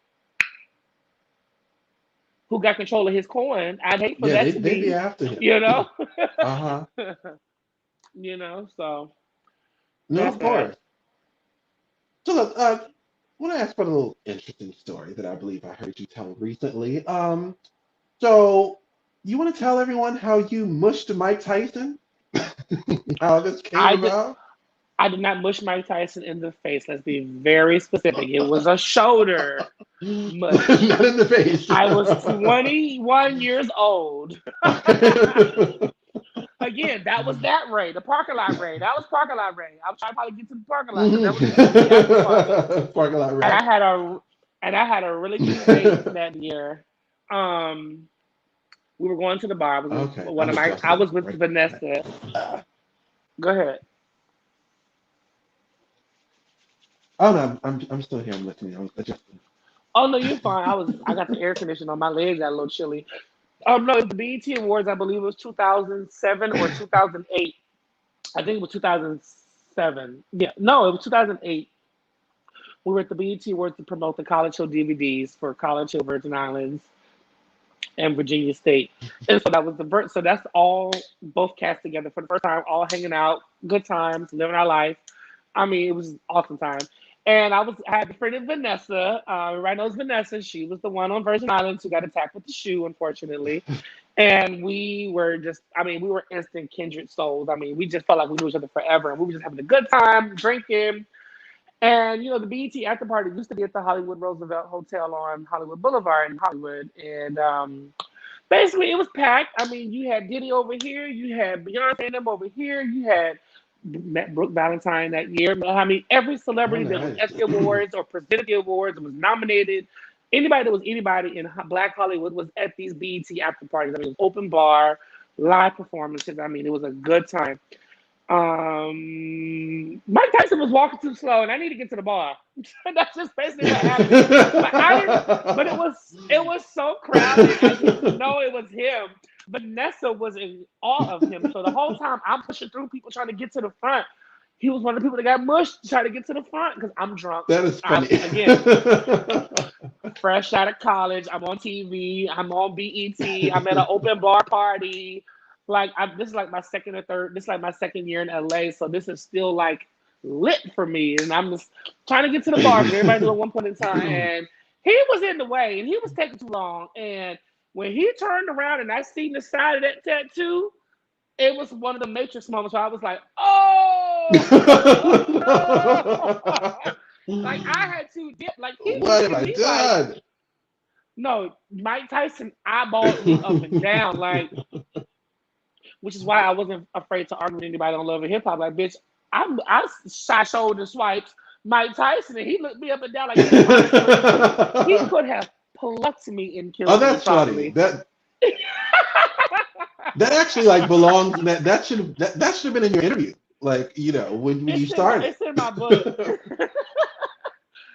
B: who got control of his coin. I'd hate for
A: Yeah,
B: that to
A: they be
B: be,
A: after him.
B: you know,
A: Uh-huh.
B: so
A: No,
B: that's
A: of
B: that.
A: course. So look, I want to ask about a little interesting story that I believe I heard you tell recently. So you want to tell everyone how you mushed Mike Tyson? How this came
B: I did.
A: about?
B: I did not mush Mike Tyson in the face. Let's be very specific. It was a shoulder mush.
A: Not in the face.
B: I was 21 years old. Again, that was that Ray, the parking lot Ray. That was parking lot Ray. I was trying to probably get to the parking lot because that was the BT after party,
A: Parking lot
B: and
A: rat.
B: I had a really cute date that year. Um, we were going to the bar.
A: Okay,
B: One
A: I'm
B: of my. I
A: adjusting
B: was with
A: right now.
B: Vanessa. Go ahead.
A: Oh no, I'm still here. I'm listening. I'm adjusting.
B: Oh no, you're fine. I got the air conditioner on. My legs got a little chilly. No, the BET Awards, I believe it was 2007 or 2008. I think it was 2007. Yeah, no, it was 2008. We were at the BET Awards to promote the College Hill DVDs for College Hill, Virgin Islands, and Virginia State. And so that was so that's all both cast together for the first time, all hanging out, good times, living our life. I mean, it was an awesome time. And I had a friend of Vanessa. Everybody knows Vanessa. She was the one on Virgin Islands who got attacked with the shoe, unfortunately. And we were just, I mean, we were instant kindred souls. I mean, we just felt like we knew each other forever. And we were just having a good time, drinking. And, the BET after party used to be at the Hollywood Roosevelt Hotel on Hollywood Boulevard in Hollywood. And basically, it was packed. I mean, you had Diddy over here, you had Beyonce and them over here, you had met Brooke Valentine that year. I mean, every
A: Oh,
B: celebrity that was
A: nice.
B: at the awards or presented the awards and was nominated, anybody that was anybody in Black Hollywood was at these BET after parties. I mean, it was open bar, live performances. I mean, it was a good time. Mike Tyson was walking too slow, and I need to get to the bar. That's just basically what happened. But I didn't. But it was so crowded. I didn't know it was him. Vanessa was in awe of him. So the whole time I'm pushing through people trying to get to the front. He was one of the people that got mushed trying to get to the front because I'm drunk.
A: That is
B: I
A: funny.
B: again fresh out of college. I'm on TV. I'm on BET. I'm at an open bar party. Like this is like my second or third. This is like my second year in LA. So this is still like lit for me, and I'm just trying to get to the bar because everybody knew at one point in time. And he was in the way, and he was taking too long. And when he turned around and I seen the side of that tattoo, it was one of the Matrix moments where I was like, "Oh no!" Like I had to dip. Like he
A: What
B: looked
A: have
B: at
A: I
B: me like,
A: done?
B: no, Mike Tyson eyeballed me up and down, like, which is why I wasn't afraid to argue with anybody on Love and Hip Hop. Like, bitch, I shy shoulder swipes Mike Tyson, and he looked me up and down like he could have plucked me and
A: Oh,
B: killed me
A: that's funny.
B: probably.
A: That actually like belongs. That should have been in your interview. Like when you started.
B: It's in my book.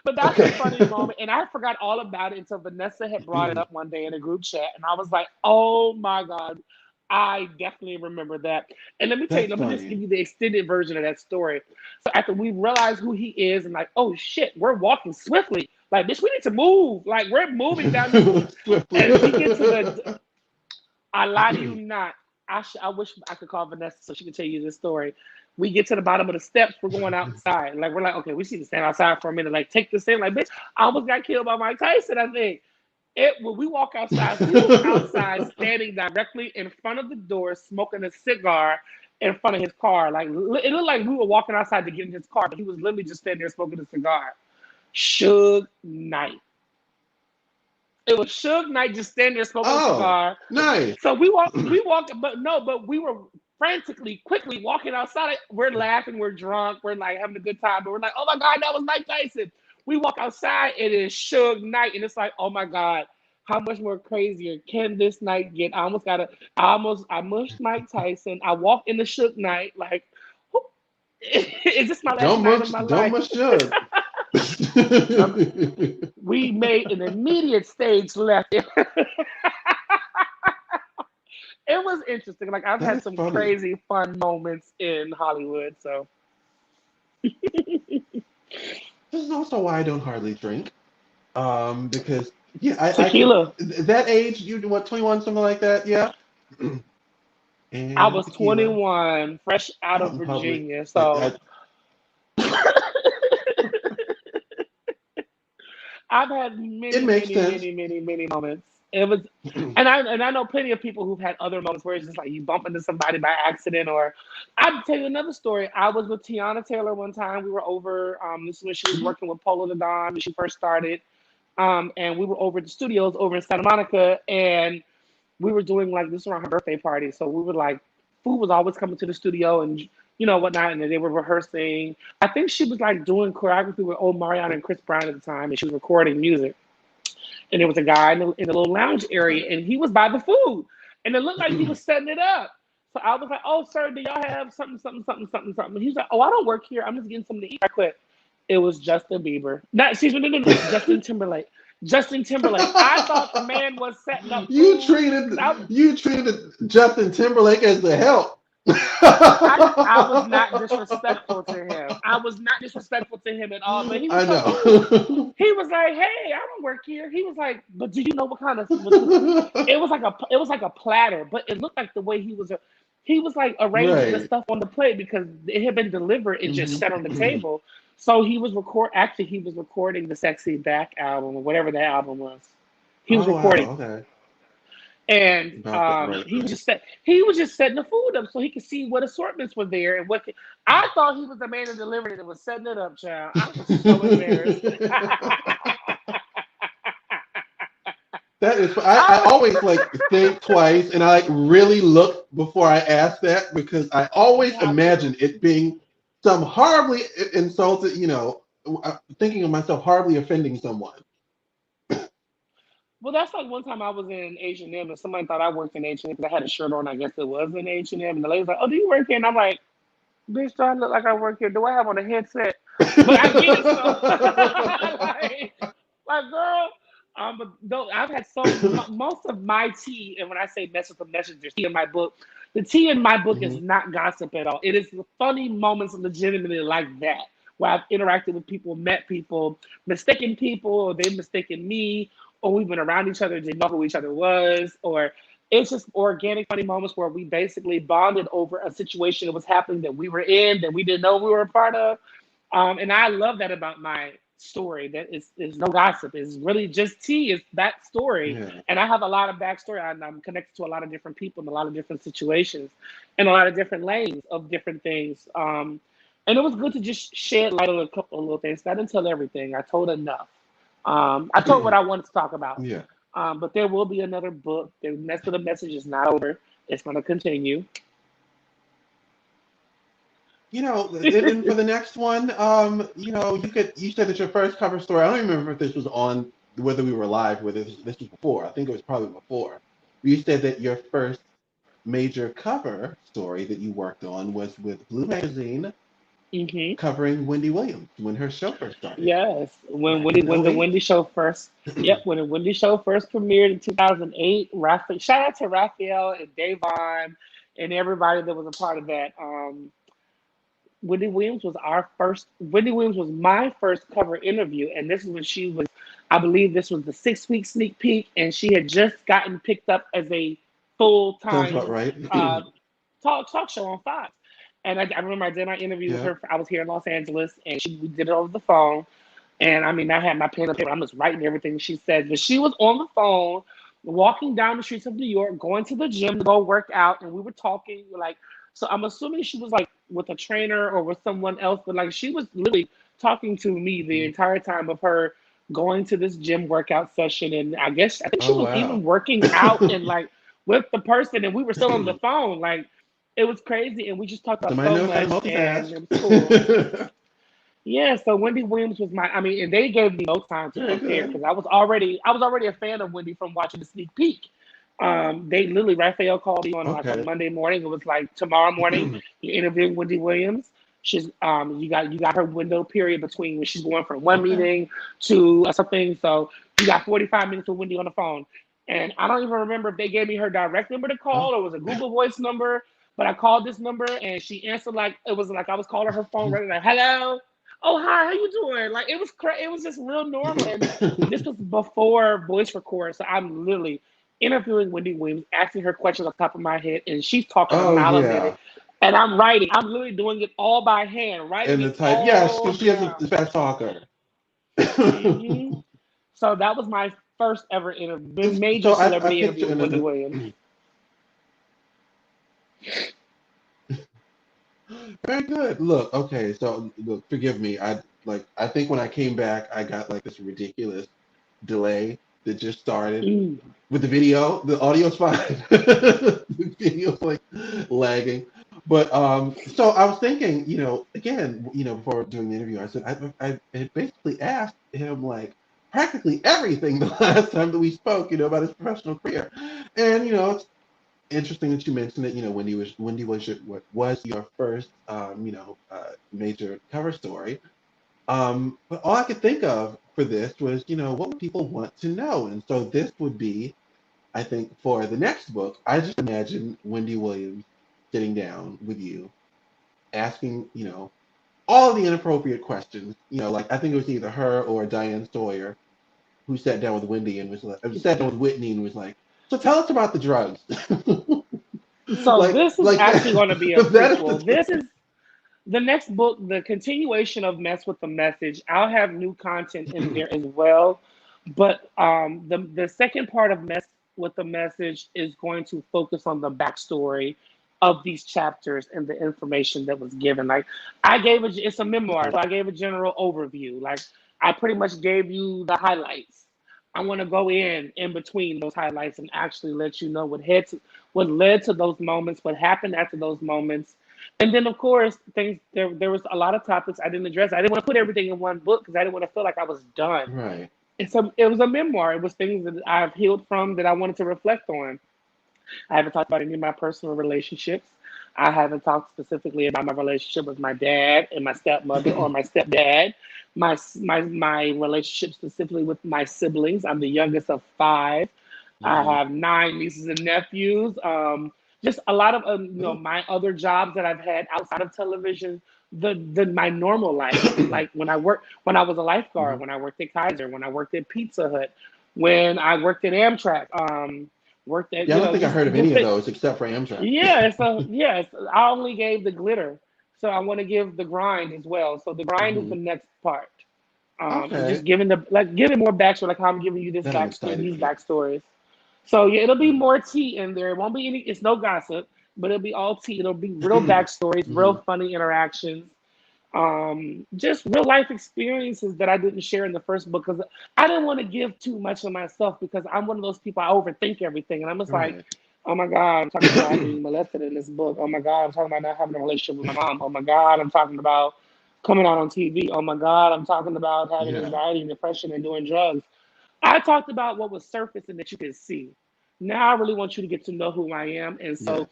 B: But that's a funny
A: Okay.
B: moment, and I forgot all about it until Vanessa had brought it up one day in a group chat, and I was like, "Oh my god, I definitely remember that." And let me tell you,
A: That's
B: let me just give
A: funny.
B: you the extended version of that story. So after we realized who he is, and like, oh shit, we're walking swiftly. Like, bitch, we need to move. Like, we're moving down this.
A: Swiftly.
B: And we get to I lie to you not. I wish I could call Vanessa so she could tell you this story. We get to the bottom of the steps. We're going outside. Like we're like, okay, we need to stand outside for a minute. Like take this in. Like bitch, I almost got killed by Mike Tyson. I think when we walk outside, he was outside standing directly in front of the door, smoking a cigar, in front of his car. Like, it looked like we were walking outside to get in his car, but he was literally just standing there smoking a cigar. Suge Knight. It was Suge Knight just standing there smoking a
A: Oh,
B: cigar.
A: nice.
B: So we walked, but we were frantically, quickly walking outside. We're laughing, we're drunk, we're like having a good time, but we're like, oh my God, that was Mike Tyson. We walk outside, it is Suge Knight, and it's like, oh my God, how much more crazier can this night get? I mushed Mike Tyson. I walked in the Suge Knight, like, is this my last night of my
A: Don't
B: life?
A: much should.
B: We made an immediate stage left. It was interesting. Like I've
A: That
B: had
A: is
B: some
A: funny.
B: crazy fun moments in Hollywood. So
A: This is also why I don't hardly drink. Because yeah, I can
B: tequila.
A: that age, you what, 21, something like that, yeah.
B: I
A: And
B: was
A: tequila
B: 21, fresh out
A: out
B: of
A: in public.
B: Virginia. So I've had
A: It
B: many,
A: makes
B: many,
A: sense.
B: many, many, many moments. It was, and I know plenty of people who've had other moments where it's just like you bump into somebody by accident. Or I'll tell you another story. I was with Tiana Taylor one time. We were over. This is when she was working with Polo the Don when she first started. And we were over at the studios over in Santa Monica, and we were doing like this around her birthday party. So we were like, food was always coming to the studio and whatnot, and then they were rehearsing. I think she was like doing choreography with old Mariana and Chris Brown at the time, and she was recording music. And there was a guy in the little lounge area, and he was by the food, and it looked like he was setting it up. So I was like, "Oh, sir, do y'all have something, something, something, something, something?" And he's like, "Oh, I don't work here. I'm just getting something to eat." I quit. It was Justin Bieber. Not, excuse me, no. Justin Timberlake. Justin Timberlake. I thought the man was setting up
A: You
B: food
A: treated
B: because
A: you treated Justin Timberlake as the help.
B: I was not disrespectful to him. I was not disrespectful to him at all. But he was
A: I
B: so cool.
A: know.
B: He was like, "Hey, I don't work here." He was like, "But do you know what kind of?" It was like a platter, but it looked like the way he was like arranging the
A: Right.
B: stuff on the plate because it had been delivered and just
A: Hmm.
B: set on the table. So he was he was recording the Sexy Back album or whatever that album was. He was
A: Oh
B: recording,
A: wow. Okay.
B: and
A: About that. Right. Right.
B: he was just setting the food up so he could see what assortments were there and I thought he was the man that delivered it and was setting it up, child. I was so embarrassed.
A: That is, I
B: I was
A: always like think twice and I like really look before I ask that because I
B: You
A: always
B: have to.
A: imagine it being some horribly insulted, thinking of myself horribly offending someone.
B: Well, that's like one time I was in H&M and somebody thought I worked in H&M because I had a shirt on. I guess it was in H&M, and the lady was like, "Oh, do you work here?" And I'm like, "Bitch, do I look like I work here? Do I have on a headset?" But I guess so. like, girl. But no, I've had most of my tea, and when I say message from messengers, tea in my book, the tea in my book is
A: Hmm.
B: not gossip at all. It is funny moments legitimately like that, where I've interacted with people, met people, or they mistaken me, or we've been around each other, didn't know who each other was, or it's just organic, funny moments where we basically bonded over a situation that was happening that we were in, that we didn't know we were a part of. And I love that about my story. That is no gossip. It's really just tea. It's that story.
A: Yeah.
B: And I have a lot of backstory. I'm connected to a lot of different people in a lot of different situations and a lot of different lanes of different things. And it was good to just shed light on a couple of little things. I didn't tell everything. I told enough. I told what I wanted to talk about.
A: Yeah.
B: But there will be another book. The rest of the message is not over. It's going to continue.
A: And for the next one, you said that your first cover story, I don't even remember if this was on whether we were live, whether this was before. I think it was probably before. You said that your first major cover story that you worked on was with Blue Magazine
B: hmm
A: covering Wendy Williams when her show first started
B: Yes,
A: back in
B: When the
A: '08.
B: Wendy show first, yep, when the Wendy show first premiered in 2008, shout out to Raphael and Davon and everybody that was a part of that. Wendy Williams was my first cover interview, and this is when she was, I believe this was the 6 week sneak peek, and she had just gotten picked up as a full
A: Sounds about
B: time
A: right.
B: uh, talk show on Fox. And I remember I did my interview with
A: Yeah.
B: her. I was here in Los Angeles, and we did it over the phone. And I mean, I had my pen and paper. I'm just writing everything she said. But she was on the phone, walking down the streets of New York, going to the gym to go work out. And we were talking. We're like, So I'm assuming she was like with a trainer or with someone else, but like she was literally talking to me the
A: Mhm.
B: entire time of her going to this gym workout session. And I think she
A: Oh
B: was
A: wow.
B: even working out and like with the person, and we were still on the phone. Like it was crazy. And we just talked about
A: Somebody
B: so
A: knows how to
B: much, and it was cool.
A: multitask.
B: Yeah, so Wendy Williams was I mean, and they gave me no time to
A: Very
B: prepare
A: good.
B: because I was already a fan of Wendy from watching the sneak peek. They literally, Raphael called me on like a
A: Okay.
B: Monday morning. It was like tomorrow morning you're interviewing Wendy Williams. She's you got her window period between when she's going from one
A: Okay.
B: meeting to something. So you got 45 minutes with Wendy on the phone. And I don't even remember if they gave me her direct number to
A: Oh.
B: call or it was a Google Voice number. But I called this number and she answered like it was like I was calling her phone ready like hello. Oh hi, how you doing? Like it was just real normal. And this was before voice record, so I'm literally interviewing Wendy Williams, asking her questions off the top of my head, and she's talking a
A: Oh
B: mile a minute.
A: yeah.
B: And I'm writing. I'm literally doing it all by hand, writing
A: And the
B: it
A: type, yes,
B: all
A: because she is a
B: down.
A: fast talker.
B: hmm So that was my first ever major
A: So I
B: celebrity interview
A: picture
B: with Wendy Williams.
A: very good. Look, okay, so look, forgive me. I think when I came back, I got like this ridiculous delay that just started
B: Mm.
A: with the video. The audio's fine. The video's like lagging. But so I was thinking, again, before doing the interview, I said I had basically asked him like practically everything the last time that we spoke, about his professional career. And it's interesting that you mentioned that Wendy was your first major cover story. But all I could think of for this was what would people want to know, and so this would be, I think, for the next book. I just imagine Wendy Williams sitting down with you, asking all the inappropriate questions. Like I think it was either her or Diane Sawyer who sat down with Wendy and was like, sat down with Whitney and was like, "So tell us about the drugs."
B: So
A: like
B: this is
A: like
B: actually
A: that
B: going to be a
A: that is
B: prequel. This is the next book, the continuation of Mess with the Message. I'll have new content in
A: the
B: there as well. But the second part of Mess with the Message is going to focus on the backstory of these chapters and the information that was given. Like it's a memoir,
A: okay.
B: so I gave a general overview. Like I pretty much gave you the highlights. I want to go in between those highlights and actually let you know what led to those moments, what happened after those moments, and then, of course, there was a lot of topics I didn't address. I didn't want to put everything in one book because I didn't want to feel like I was done.
A: Right.
B: It was a memoir. It was things that I've healed from that I wanted to reflect on. I haven't talked about any of my personal relationships. I haven't talked specifically about my relationship with my dad and my stepmother or my stepdad. My relationship specifically with my siblings. I'm the youngest of five. I
A: Mhm.
B: have nine nieces and nephews. Just a lot of
A: Oh.
B: my other jobs that I've had outside of television. The my normal life, like when I was a lifeguard,
A: Mhm.
B: when I worked at Kaiser, when I worked at Pizza Hut, when I worked at Amtrak, worked at
A: Yeah, I don't think I heard of any
B: just
A: of those except for Amtrak.
B: yeah. So yes, I only gave the glitter, so I want to give the grind as well. So the grind is
A: Hmm.
B: the next part, and just
A: Okay,
B: giving more backstory, like how I'm giving you this
A: that I'm
B: backstory,
A: excited
B: these
A: for.
B: backstories. So yeah, it'll be
A: Mhm.
B: more tea in there. It won't be any. It's no gossip, but it'll be all tea. It'll be real backstories, real
A: Mhm.
B: funny interactions, just real life experiences that I didn't share in the first book because I didn't want to give too much of myself because I'm one of those people I overthink everything, and I'm just like,
A: Right.
B: oh my god, I'm talking about being molested in this book. Oh my god, I'm talking about not having a relationship with my mom. Oh my god, I'm talking about coming out on TV. Oh my god, I'm talking about having
A: Yeah.
B: anxiety and depression and doing drugs. I talked about what was surface and that you could see. Now I really want you to get to know who I am. And
A: Yes.
B: so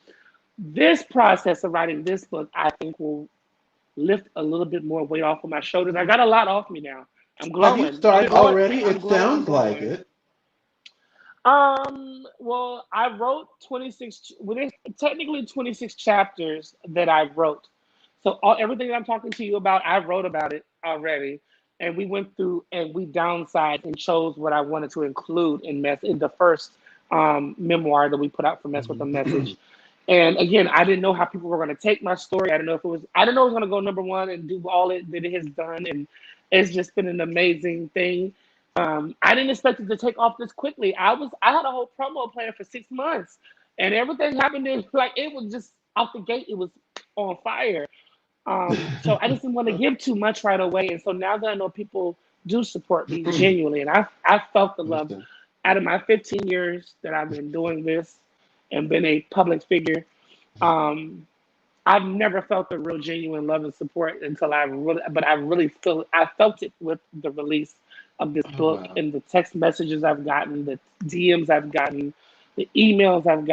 B: this process of writing this book, I think will lift a little bit more weight off of my shoulders. I got a lot off me now. I'm
A: Have you
B: glowing. I'm
A: started
B: glowing.
A: already?
B: I'm
A: It
B: glowing. I'm
A: sounds like
B: glowing.
A: it.
B: Well, I wrote 26, well, there's technically 26 chapters that I wrote. So everything that I'm talking to you about, I wrote about it already. And we went through and we downsized and chose what I wanted to include in the first memoir that we put out for Mess with a
A: Mhm.
B: Message. And again, I didn't know how people were going to take my story. I didn't know it was going to go number one and do all it that it has done. And it's just been an amazing thing. I didn't expect it to take off this quickly. I had a whole promo plan for 6 months, and everything happened in like it was just out the gate, it was on fire. So I just didn't want to give too much right away. And so now that I know people do support me genuinely, and I felt the love
A: Understand.
B: out of my 15 years that I've been doing this and been a public figure. Um, I've never felt the real genuine love and support until but I felt it with the release of this
A: Oh
B: book
A: wow.
B: and the text messages I've gotten, the DMs I've gotten, the emails I've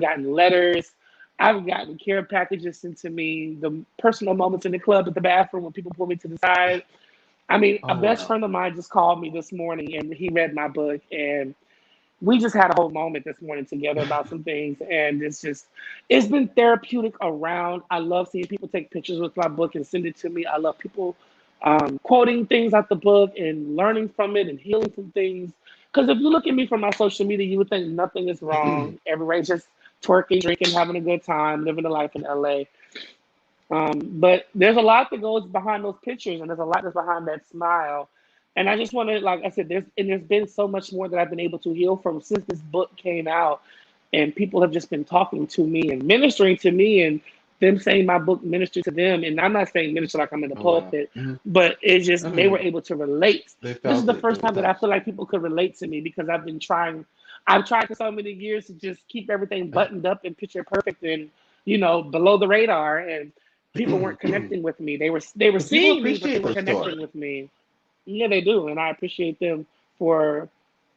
B: gotten letters, I've gotten care packages sent to me, the personal moments in the club at the bathroom when people pull me to the side. I mean, a
A: Oh
B: best
A: wow.
B: friend of mine just called me this morning and he read my book and we just had a whole moment this morning together about some things and it's been therapeutic around. I love seeing people take pictures with my book and send it to me. I love people quoting things out the book and learning from it and healing from things, because if you look at me from my social media you would think nothing is wrong, everybody's just twerking, drinking, having a good time, living a life in LA. But there's a lot that goes behind those pictures, and there's a lot that's behind that smile. And I just want to, like I said, there's been so much more that I've been able to heal from since this book came out, and people have just been talking to me and ministering to me, and them saying my book ministered to them. And I'm not saying minister like I'm in the
A: Oh wow.
B: pulpit, but it's
A: I
B: just
A: know
B: they
A: you
B: were
A: mean.
B: able to relate.
A: They
B: This is
A: felt
B: the
A: it. They
B: first
A: were
B: time that I
A: touched.
B: feel like people could relate to me because I've been trying. I've tried for so many years to just keep everything buttoned up and picture perfect and below the radar, and people weren't connecting with me. They were
A: But people
B: seeing me, but they
A: appreciate
B: weren't
A: their
B: connecting
A: story.
B: with me. Yeah, they do, and I appreciate them for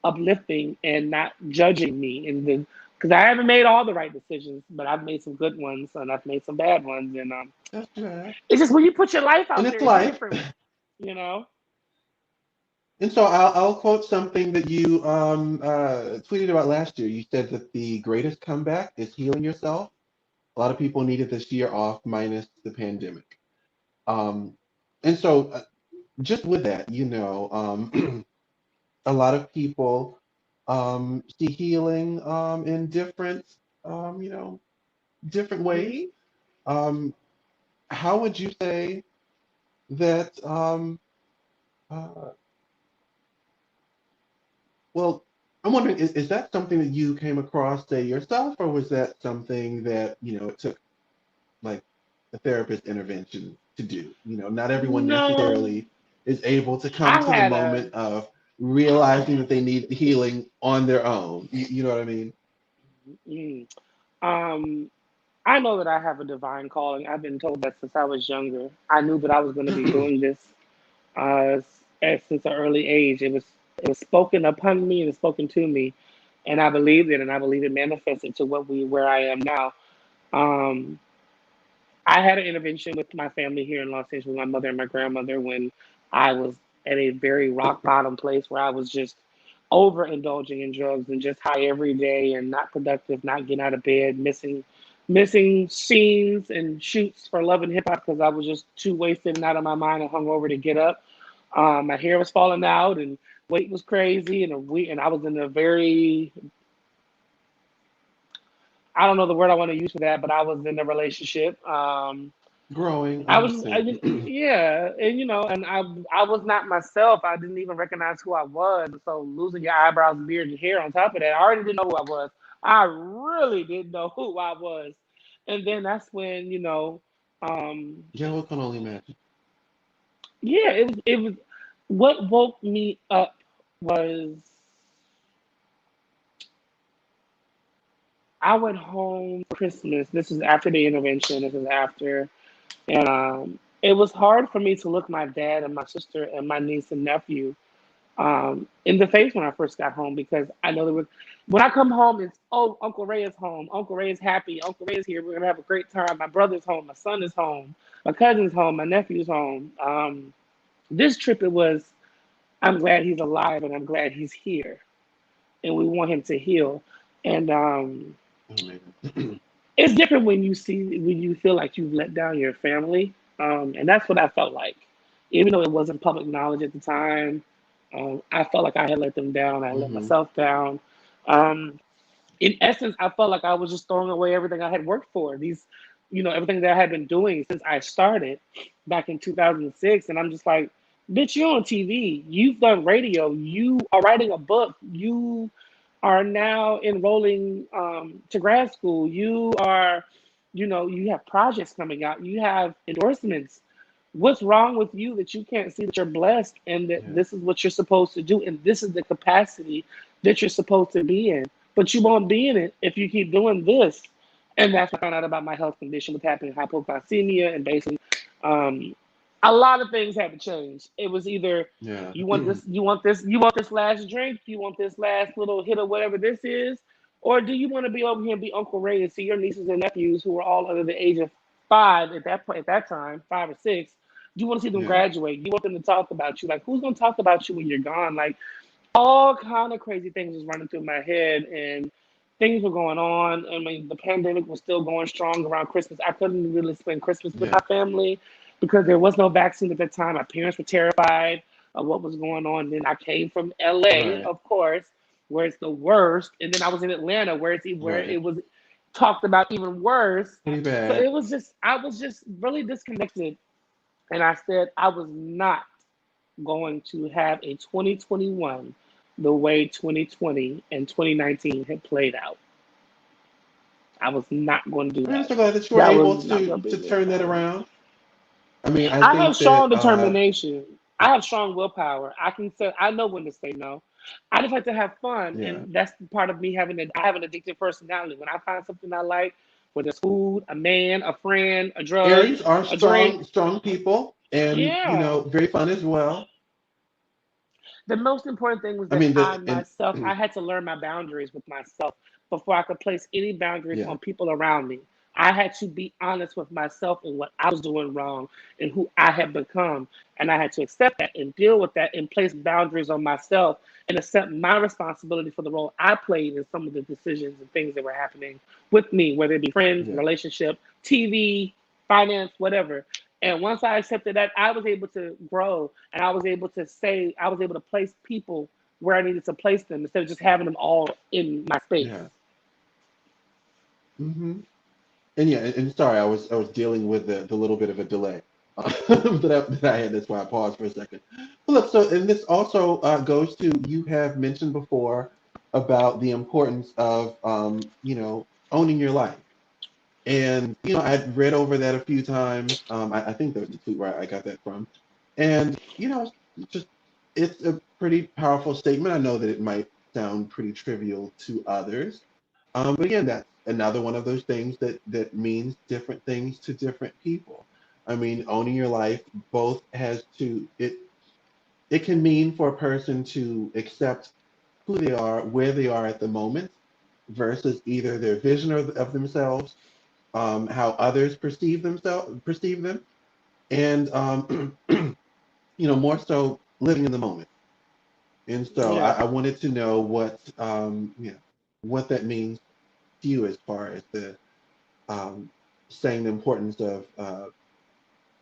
B: uplifting and not judging me. And then, because I haven't made all the right decisions, but I've made some good ones and I've made some bad ones. And
A: That's right.
B: it's just when you put your life
A: And
B: out
A: it's
B: there, it's
A: life.
B: different, you know.
A: And so I'll quote something that you tweeted about last year. You said that the greatest comeback is healing yourself. A lot of people needed this year off, minus the pandemic. Um, and so, just with that, a lot of people see healing in um, you know, different ways.
B: Hmm.
A: Um, how would you say that? Uh, well, I'm wondering, is that something that you came across, say, yourself, or was that something that, it took like a therapist intervention to do? Not everyone
B: No,
A: necessarily is able to come
B: I
A: to the
B: had a.
A: moment of realizing that they need healing on their own. You know what I mean?
B: Mm, um, I know that I have a divine calling. I've been told that since I was younger. I knew that I was going to be doing this since an early age. It was spoken upon me and it's spoken to me, and I believed it, and I believe it manifested to where I am now. Um, I had an intervention with my family here in Los Angeles, with my mother and my grandmother, when I was at a very rock bottom place where I was just overindulging in drugs and just high every day and not productive, not getting out of bed, missing scenes and shoots for Love and Hip Hop because I was just too wasted and out of my mind and hungover to get up. My hair was falling out and weight was crazy, and I was in a very, I don't know the word I want to use for that, but I was in a relationship.
A: Growing, I
B: I was,
A: understand.
B: yeah, and and I was not myself. I didn't even recognize who I was. So losing your eyebrows, beard, and hair on top of that, I already didn't know who I was. I really didn't know who I was, and then that's when um,
A: Yellow can only imagine.
B: yeah, it was what woke me up was I went home for Christmas. This is after the intervention. This is after. And it was hard for me to look my dad and my sister and my niece and nephew in the face when I first got home, because I know there was, when I come home, it's, oh, Uncle Ray is home. Uncle Ray is happy. Uncle Ray is here. We're going to have a great time. My brother's home. My son is home. My cousin's home. My nephew's home. This trip, it was, I'm glad he's alive and I'm glad he's here. And we want him to heal. And
A: Amazing.
B: it's different when you feel like you've let down your family, and that's what I felt like. Even though it wasn't public knowledge at the time, I felt like I had let them down. I let
A: Hmm.
B: myself down. Um, in essence, I felt like I was just throwing away everything I had worked for. Everything that I had been doing since I started back in 2006, and I'm just like, bitch, you're on TV. You've done radio. You are writing a book. You are now enrolling to grad school. You are. You have projects coming out, you have endorsements. What's wrong with you that you can't see that you're blessed and that
A: Yeah.
B: this is what you're supposed to do and this is the capacity that you're supposed to be in? But you won't be in it if you keep doing this. And that's when I found out about my health condition with having hypoglycemia and basically um, a lot of things had to change. It was either
A: Yeah.
B: you want this last drink, you want this last little hit of whatever this is, or do you want to be over here and be Uncle Ray and see your nieces and nephews who were all under the age of 5 at that point, at that time, 5 or 6? You want to see them
A: Yeah.
B: graduate. You want them to talk about you. Like, who's gonna talk about you when you're gone? Like, all kind of crazy things was running through my head, and things were going on. I mean, the pandemic was still going strong around Christmas. I couldn't really spend Christmas with
A: Yeah.
B: my family because there was no vaccine at that time. My parents were terrified of what was going on. Then I came from LA,
A: Right.
B: of course, where it's the worst, and then I was in Atlanta, where
A: Right.
B: it was talked about even worse.
A: Pretty
B: So
A: bad.
B: it was just I was just really disconnected, and I said I was not going to have a 2021 the way 2020 and 2019 had played out. I was not going to do
A: I mean, I'm
B: that.
A: so glad that you were
B: That was
A: able
B: not going to be
A: to
B: me.
A: turn that around. I mean, I
B: I have
A: think
B: strong
A: that
B: determination. I have strong willpower. I can say I know when to say no. I just like to have fun,
A: yeah.
B: and that's part of me having. I have an addictive personality. When I find something I like, whether it's food, a man, a friend, a drug,
A: Aries are
B: a drink,
A: strong people, and
B: yeah.
A: very fun as well.
B: The most important thing was
A: I
B: that
A: mean,
B: I
A: the and
B: myself, I had to learn my boundaries with myself before I could place any boundaries
A: yeah.
B: on people around me. I had to be honest with myself and what I was doing wrong and who I had become. And I had to accept that and deal with that and place boundaries on myself and accept my responsibility for the role I played in some of the decisions and things that were happening with me, whether it be friends,
A: Yeah.
B: relationship, TV, finance, whatever. And once I accepted that, I was able to grow and I was able to place people where I needed to place them instead of just having them all in my space.
A: Yeah. hmm And yeah, and sorry, I was dealing with the little bit of a delay that I had. That's why I paused for a second. But look, so and this also goes to you have mentioned before about the importance of owning your life. And I'd read over that a few times. I think there was a tweet where I got that from. And just it's a pretty powerful statement. I know that it might sound pretty trivial to others, but again, that's another one of those things that means different things to different people. I mean, owning your life both has to it can mean for a person to accept who they are, where they are at the moment, versus either their vision of themselves, how others perceive them, and more so living in the moment. And so
B: Yeah,
A: I wanted to know what that means to you as far as the um, saying the importance of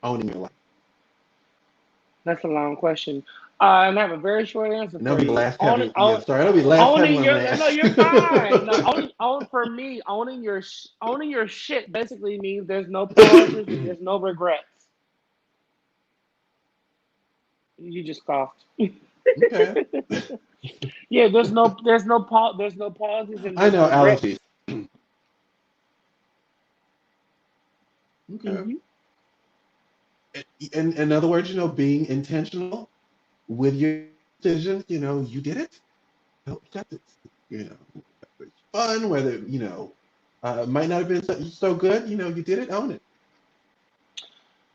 A: owning your life.
B: that's a long question. And I have a very short answer
A: And that'll
B: for
A: be the
B: you.
A: last heavy. Yeah, sorry, that'll be the last heavy
B: Owning
A: one I'm
B: your
A: gonna
B: no,
A: ask.
B: you're fine. No, for me, owning your shit basically means there's no pauses and there's no regrets. You just coughed.
A: Okay,
B: Yeah, there's no pauses and
A: I
B: there's
A: know
B: no
A: allergies.
B: regrets.
A: Okay,
B: Hmm.
A: in other words, being intentional with your decisions. You did it. Accept it. Whether it's fun, whether might not have been so good. You did it. Own it.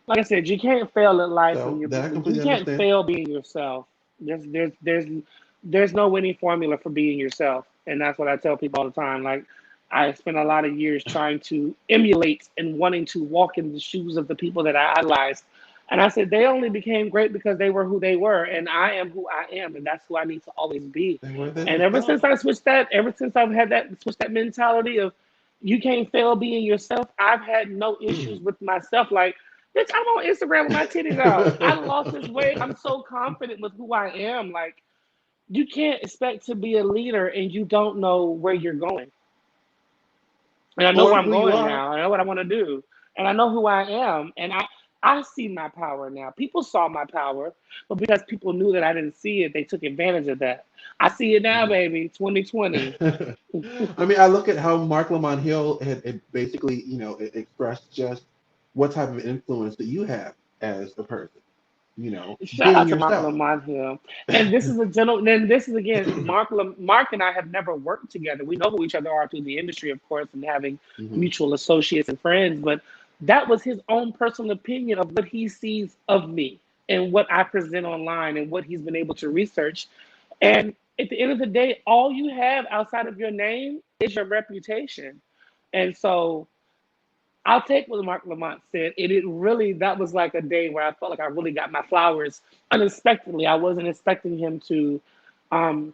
B: Like I said, you can't fail at life when
A: So that I
B: you
A: completely
B: can't
A: understand.
B: fail being yourself. There's no winning formula for being yourself, and that's what I tell people all the time. Like, I spent a lot of years trying to emulate and wanting to walk in the shoes of the people that I idolized, and I said they only became great because they were who they were, and I am who I am, and that's who I need to always be.
A: They were
B: And ever since
A: themselves.
B: I switched that, ever since I've had that switched that mentality of you can't fail being yourself, I've had no issues with myself. Like, bitch, I'm on Instagram with my titties out. I lost this weight. I'm so confident with who I am. Like, you can't expect to be a leader and you don't know where you're going. And I know where
A: or
B: I'm
A: who you
B: going
A: are.
B: now. I know what I want to do. And I know who I am. And I see my power now. People saw my power, but because people knew that I didn't see it, they took advantage of that. I see it now,
A: Mhm.
B: baby. 2020.
A: I mean, I look at how Mark Lamont Hill had basically, expressed just what type of influence that you have as a person,
B: Shout
A: being
B: out to Mark
A: yourself.
B: Lamont Hill. And this is a gentleman. And this is again, Mark and I have never worked together. We know who each other are through the industry, of course, and having
A: Hmm.
B: mutual associates and friends. But that was his own personal opinion of what he sees of me and what I present online and what he's been able to research. And at the end of the day, all you have outside of your name is your reputation. And so I'll take what Mark Lamont said. It really, that was like a day where I felt like I really got my flowers unexpectedly. I wasn't expecting him to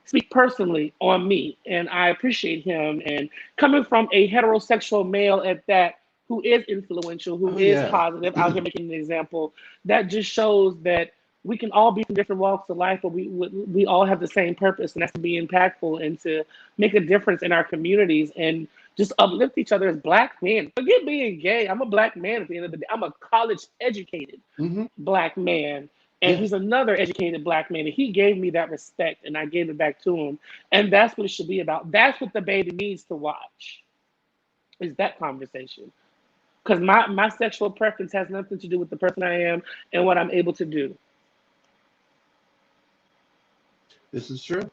B: speak personally on me, and I appreciate him. And coming from a heterosexual male at that, who is influential, who
A: Oh
B: is
A: yeah.
B: positive, out here making an example, that just shows that we can all be from different walks of life, but we all have the same purpose, and that's to be impactful and to make a difference in our communities and just uplift each other as black men. Forget being gay. I'm a black man at the end of the day. I'm a college educated
A: Hmm.
B: black man. And
A: Yes.
B: he's another educated black man. And he gave me that respect and I gave it back to him. And that's what it should be about. That's what the baby needs to watch, is that conversation. Because my sexual preference has nothing to do with the person I am and what I'm able to do.
A: This is true.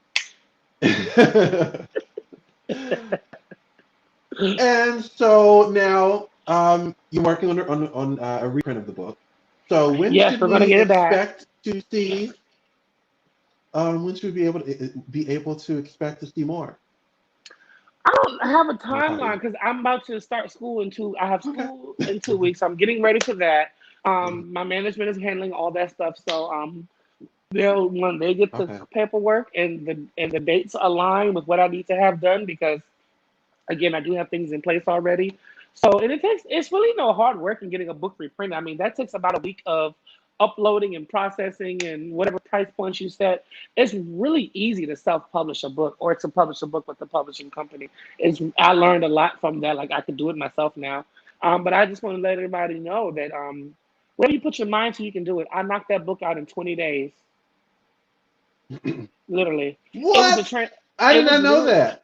A: And so now you're working on a reprint of the book. So
B: Yes, we're gonna get it back.
A: when should we be able to expect to see
B: I don't have a
A: more
B: timeline
A: copies?
B: because I'm about to start school in two. I have
A: Okay.
B: school in 2 weeks. I'm getting ready for that. My management is handling all that stuff, so they'll when they get the
A: Okay.
B: paperwork and the dates align with what I need to have done because again I do have things in place already. So and it's really no hard work in getting a book reprinted. I mean that takes about a week of uploading and processing and whatever price points you set. It's really easy to self-publish a book or to publish a book with a publishing company. I learned a lot from that. Like I could do it myself now. But I just want to let everybody know that whatever you put your mind to, you can do it. I knocked that book out in 20 days. Literally, it was a
A: What?
B: train.
A: I
B: It
A: did
B: was
A: not know
B: literally,
A: that.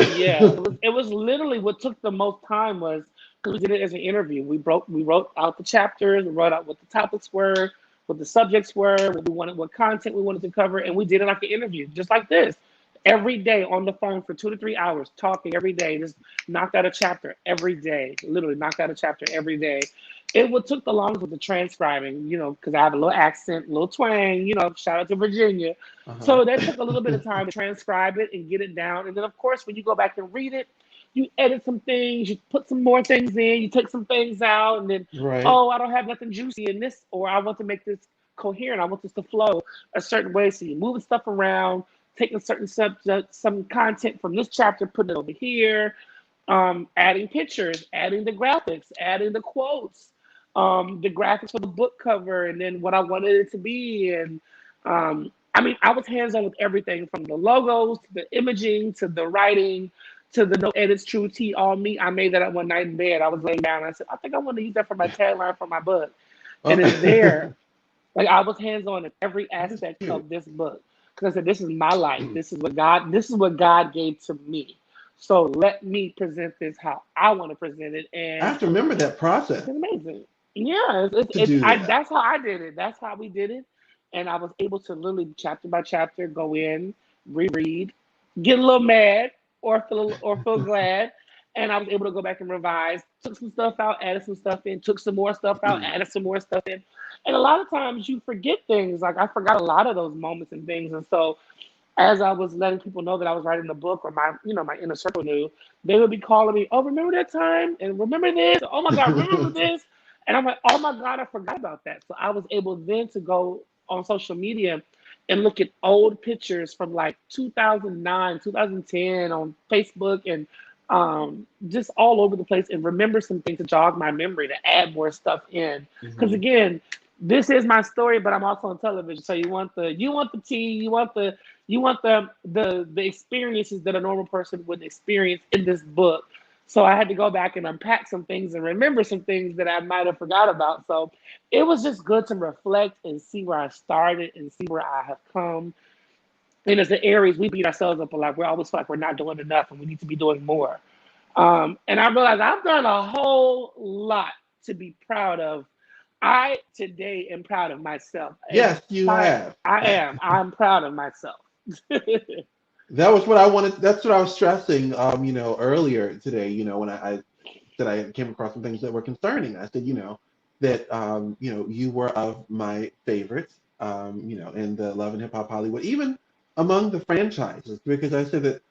B: yeah. It was literally what took the most time was because we did it as an interview. We wrote out the chapters, we wrote out what the topics were, what the subjects were, what content we wanted to cover, and we did it like an interview, just like this. Every day on the phone for 2 to 3 hours, talking every day, just knocked out a chapter every day. Literally knocked out a chapter every day. It what took the longest was the transcribing, because I have a little accent, a little twang, shout out to Virginia.
A: Uh-huh.
B: So that took a little bit of time to transcribe it and get it down. And then, of course, when you go back and read it, you edit some things, you put some more things in, you take some things out, and then,
A: Right.
B: oh, I don't have nothing juicy in this, or I want to make this coherent. I want this to flow a certain way. So you're moving stuff around, taking certain subject, some content from this chapter, putting it over here, adding pictures, adding the graphics, adding the quotes, the graphics for the book cover, and then what I wanted it to be. And I mean, I was hands on with everything from the logos to the imaging to the writing to the no edits, true T, all me. I made that up one night in bed. I was laying down. And I said, I think I want to use that for my tagline for my book.
A: Oh,
B: And it's there. Like I was hands on in every
A: that's
B: aspect
A: cute.
B: of this book because I said, "This is my life. This is what God gave to me. So let me present this how I want to present it."
A: I
B: And
A: have to remember that
B: it's
A: process
B: amazing. Yeah,
A: to do that.
B: that's how I did it. That's how we did it. And I was able to literally chapter by chapter go in, reread, get a little mad or feel glad. And I was able to go back and revise, took some stuff out, added some stuff in, took some more stuff out, added some more stuff in. And a lot of times you forget things. Like I forgot a lot of those moments and things. And so as I was letting people know that I was writing the book, or my inner circle knew, they would be calling me, "Oh, remember that time? And remember this? Oh my God, remember this?" And I'm like, "Oh my God, I forgot about that." So I was able then to go on social media and look at old pictures from like 2009, 2010 on Facebook and just all over the place and remember some things to jog my memory to add more stuff in. Because
A: Hmm.
B: again, this is my story, but I'm also on television. So you want the tea, you want the experiences that a normal person would experience in this book. So I had to go back and unpack some things and remember some things that I might have forgot about. So it was just good to reflect and see where I started and see where I have come. And as the Aries, we beat ourselves up a lot. We always feel like we're not doing enough and we need to be doing more. And I realized I've done a whole lot to be proud of. I today am proud of myself. In
A: Yes, you
B: spite,
A: have.
B: I am. I'm proud of myself.
A: That was what I wanted. That's what I was stressing, earlier today, when I said I came across some things that were concerning. I said, that, you were of my favorites, in the Love and Hip Hop Hollywood, even among the franchises, because I said that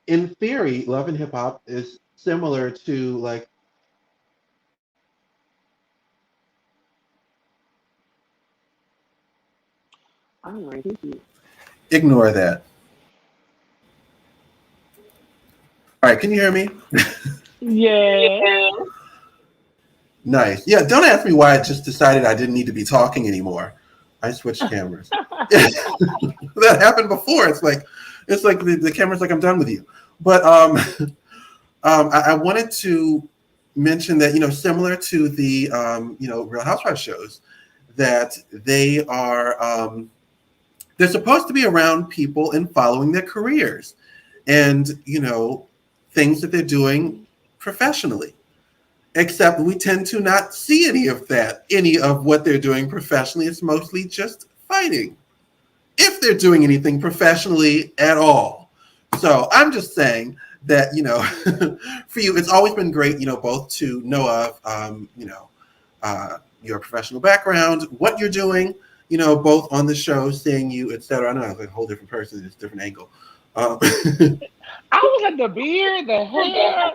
A: in theory, Love and Hip Hop is similar to like,
B: All right, thank you.
C: Ignore that. All right, can you hear me?
B: Yes.
C: Nice. Yeah, don't ask me why I just decided I didn't need to be talking anymore. I switched cameras. That happened before. It's like the camera's like, I'm done with you. But I wanted to mention that, similar to the Real Housewives shows, that they're supposed to be around people and following their careers and, things that they're doing professionally. Except we tend to not see any of what they're doing professionally. It's mostly just fighting, if they're doing anything professionally at all. So I'm just saying that, for you, it's always been great, both to know of, your professional background, what you're doing, both on the show, seeing you, etc. I know it's like a whole different person, it's a different angle. Um,
B: I was at the beard, the hair.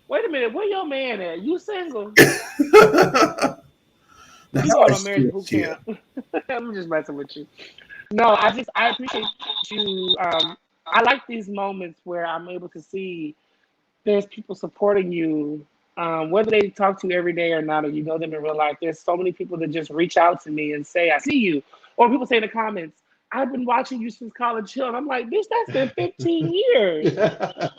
B: Wait a minute, where your man at? You single?
C: Now,
B: He
C: how
B: going
C: I
B: on marriage
C: switch
B: boot
C: here.
B: camp. I'm just messing with you. No, I appreciate you. I like these moments where I'm able to see there's people supporting you, whether they talk to you every day or not, or you know them in real life. There's so many people that just reach out to me and say, "I see you," or people say in the comments, "I've been watching you since College Hill," and I'm like, "Bitch, that's been 15 years.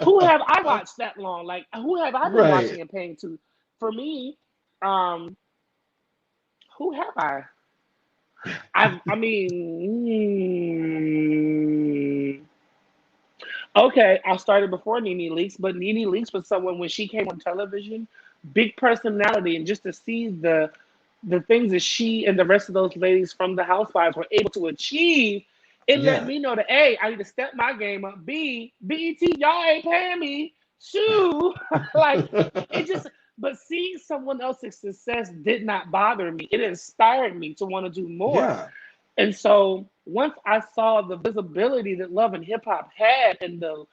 B: Who have I watched that long? Like, who have I been
A: right.
B: watching and paying to?" For me, um, who have I? I mean, okay, I started before Nene Leaks, but Nene Leaks was someone when she came on television, big personality, and just to see the things that she and the rest of those ladies from the Housewives were able to achieve, it let
A: Yeah.
B: me know that A, I need to step my game up. B, BET, y'all ain't paying me. Two, like it just. But seeing someone else's success did not bother me. It inspired me to want to do more.
A: Yeah.
B: And so once I saw the visibility that Love and Hip Hop had and the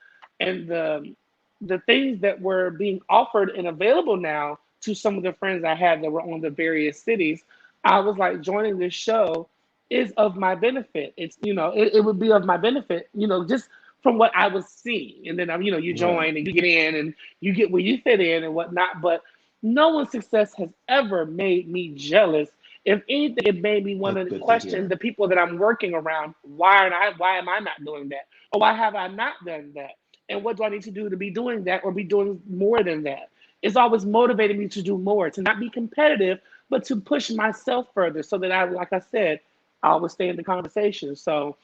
B: things that were being offered and available now to some of the friends I had that were on the various cities, I was like, joining this show is of my benefit. It's it would be of my benefit, just from what I was seeing. And then you
A: Right.
B: join and you get in and you get where you fit in and whatnot. But no one's success has ever made me jealous. If anything, it made me want
A: That's
B: to
A: good to
B: question
A: hear.
B: the people that I'm working around. Why am I not doing that? Or why have I not done that? And what do I need to do to be doing that or be doing more than that? It's always motivated me to do more, to not be competitive, but to push myself further so that like I said, I always stay in the conversation. So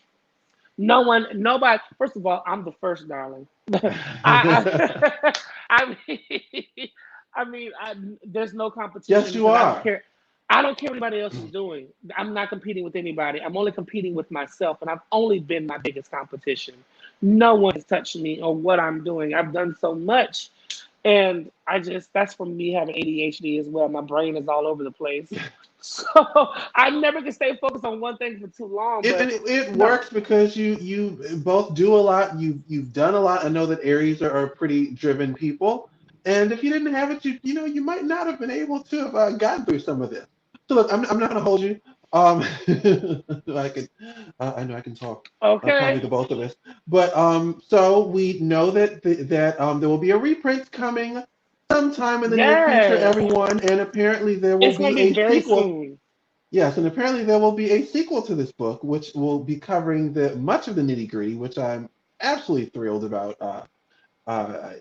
B: nobody, first of all, I'm the first, darling. I, I mean, there's no
A: Yes,
B: competition
A: you
B: because I don't
A: are.
B: care. I don't care what anybody else is doing. I'm not competing with anybody. I'm only competing with myself, and I've only been my biggest competition. No one has touched me or what I'm doing. I've done so much, and that's from me having ADHD as well. My brain is all over the place, so I never can stay focused on one thing for too long.
A: It,
B: But
A: and it
B: no,
A: works because you both do a lot. You've done a lot. I know that Aries are pretty driven people, and if you didn't have it, you might not have been able to have gotten through some of this. So look, I'm not going to hold you. Um, I can I know I can talk. Probably
B: okay.
A: the both of us. But so we know that there will be a reprint coming sometime in the near future,
B: Yes,
A: everyone, and apparently there will
B: it's going
A: be
B: to be
A: a
B: very
A: sequel.
B: soon.
A: Yes, and apparently there will be a sequel to this book, which will be covering the much of the nitty gritty, which I'm absolutely thrilled about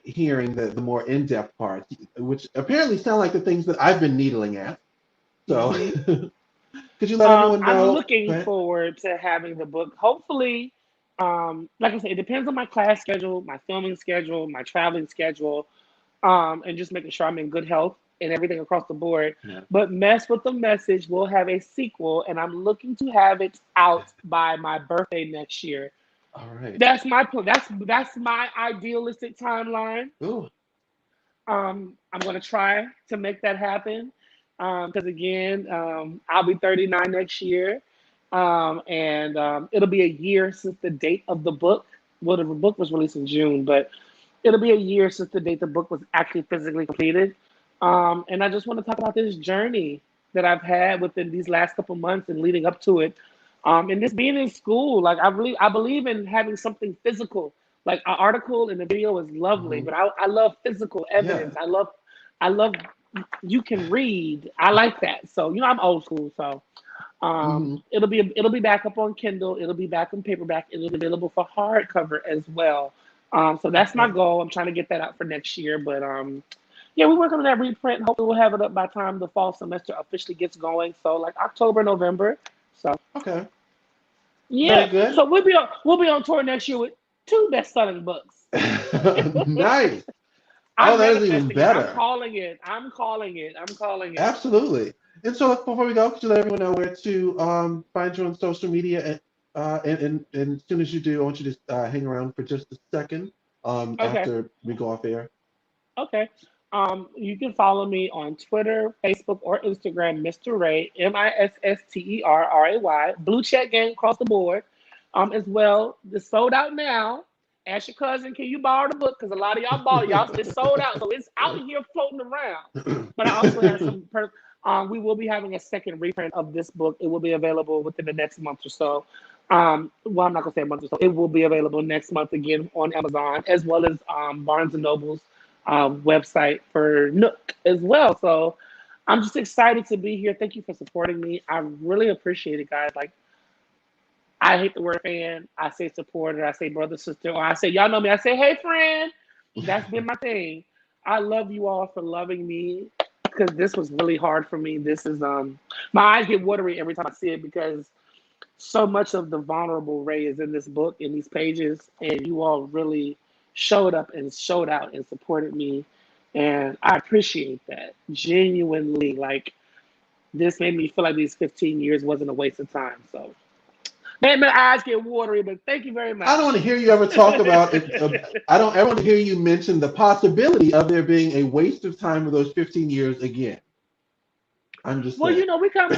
A: hearing the more in-depth parts, which apparently sound like the things that I've been needling at. So,
B: Hmm.
A: could you let everyone
B: I'm
A: know? Go
B: looking
A: ahead.
B: forward to having the book. Hopefully, like I said, it depends on my class schedule, my filming schedule, my traveling schedule, and just making sure I'm in good health and everything across the board.
A: Yeah.
B: But Mess with the Message will have a sequel, and I'm looking to have it out by my birthday next year.
A: All right.
B: That's my plan. That's my idealistic timeline.
A: Ooh.
B: I'm gonna try to make that happen. Because again, I'll be 39 next year, and it'll be a year since the date of the book. Well, the book was released in June, but it'll be a year since the date the book was actually physically completed. And I just want to talk about this journey that I've had within these last couple months and leading up to it. And this being in school, like I believe in having something physical. Like an article and a video is lovely,
A: Hmm.
B: but I love physical
A: Yeah.
B: evidence. I love you can read. I like that. So I'm old school. So
A: Hmm.
B: it'll be back up on Kindle. It'll be back on paperback. It'll be available for hardcover as well. So that's my
A: Okay.
B: goal. I'm trying to get that out for next year. But yeah, we're working on that reprint. Hopefully, we'll have it up by the time the fall semester officially gets going. So like October, November. So
A: Okay. Very
B: yeah.
A: good.
B: So we'll be on tour next year with two best-selling books.
A: Nice. Oh,
B: I'm
A: that is even
B: manifesting it. I'm
A: better.
B: calling it. I'm calling it. I'm calling it.
A: Absolutely. And so before we go, could you let everyone know where to find you on social media? And as soon as you do, I want you to hang around for just a second
B: Okay.
A: after we go off air.
B: Okay. You can follow me on Twitter, Facebook, or Instagram, Mr. Ray, MissterRay. Blue check game across the board. As well, it's sold out now. Ask your cousin, can you borrow the book? Because a lot of y'all bought it. Y'all, it's sold out, so it's out here floating around. But I also have some. We will be having a second reprint of this book. It will be available within the next month or so. Well, I'm not gonna say a month or so. It will be available next month again on Amazon as well as Barnes and Noble's website for Nook as well. So I'm just excited to be here. Thank you for supporting me. I really appreciate it, guys. Like I hate the word fan. I say supporter. I say brother, sister, or I say y'all know me. I say hey friend. That's been my thing. I love you all for loving me because this was really hard for me. This is my eyes get watery every time I see it because so much of the vulnerable Ray is in this book, in these pages, and you all really showed up and showed out and supported me. And I appreciate that genuinely. Like, this made me feel like these 15 years wasn't a waste of time. So, man, my eyes get watery, but thank you very
A: I don't want to
B: much.
A: hear you ever talk about it. I don't ever want to hear you mention the possibility of there being a waste of time of those 15 years again. I'm just
B: Well,
A: saying.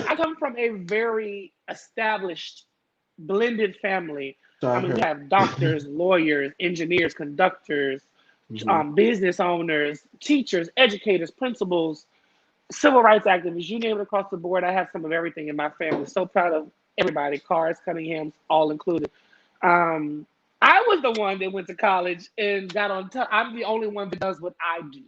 B: I come from a very established blended family.
A: So
B: I
A: I've
B: mean, we
A: heard.
B: have doctors, lawyers, engineers, conductors,
A: Hmm.
B: business owners, teachers, educators, principals, civil rights activists, you name it across the board. I have some of everything in my family. So proud of everybody, Cars, Cunninghams, all included. Um, I was the one that went to college and got on top. I'm the only one that does what I do.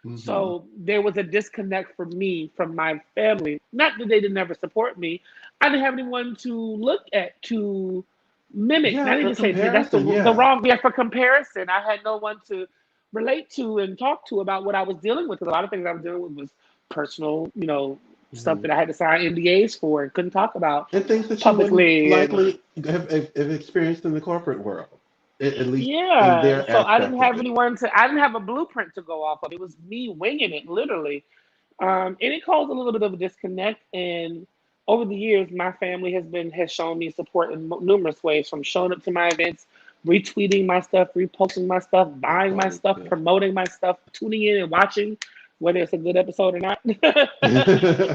A: Hmm.
B: So there was a disconnect for me from my family. Not that they didn't ever support me. I didn't have anyone to look at, to mimic.
A: Yeah,
B: Not
A: for
B: even say that's
A: comparison,
B: the
A: yeah.
B: wrong, yeah, for comparison. I had no one to relate to and talk to about what I was dealing with. 'Cause a lot of things I was dealing with was personal, stuff
A: Hmm.
B: that I had to sign NDAs for and couldn't talk about
A: And things that you wouldn't
B: publicly. And
A: likely have experienced in the corporate world, at least in
B: yeah,
A: their
B: so I didn't
A: aspect of
B: have
A: it.
B: anyone to, I didn't have a blueprint to go off of. It was me winging it, literally. And it caused a little bit of a disconnect. And over the years, my family has shown me support in numerous ways, from showing up to my events, retweeting my stuff, reposting my stuff,
A: That's
B: buying my
A: always
B: stuff,
A: good.
B: promoting my stuff, tuning in and watching, whether it's a good episode or not.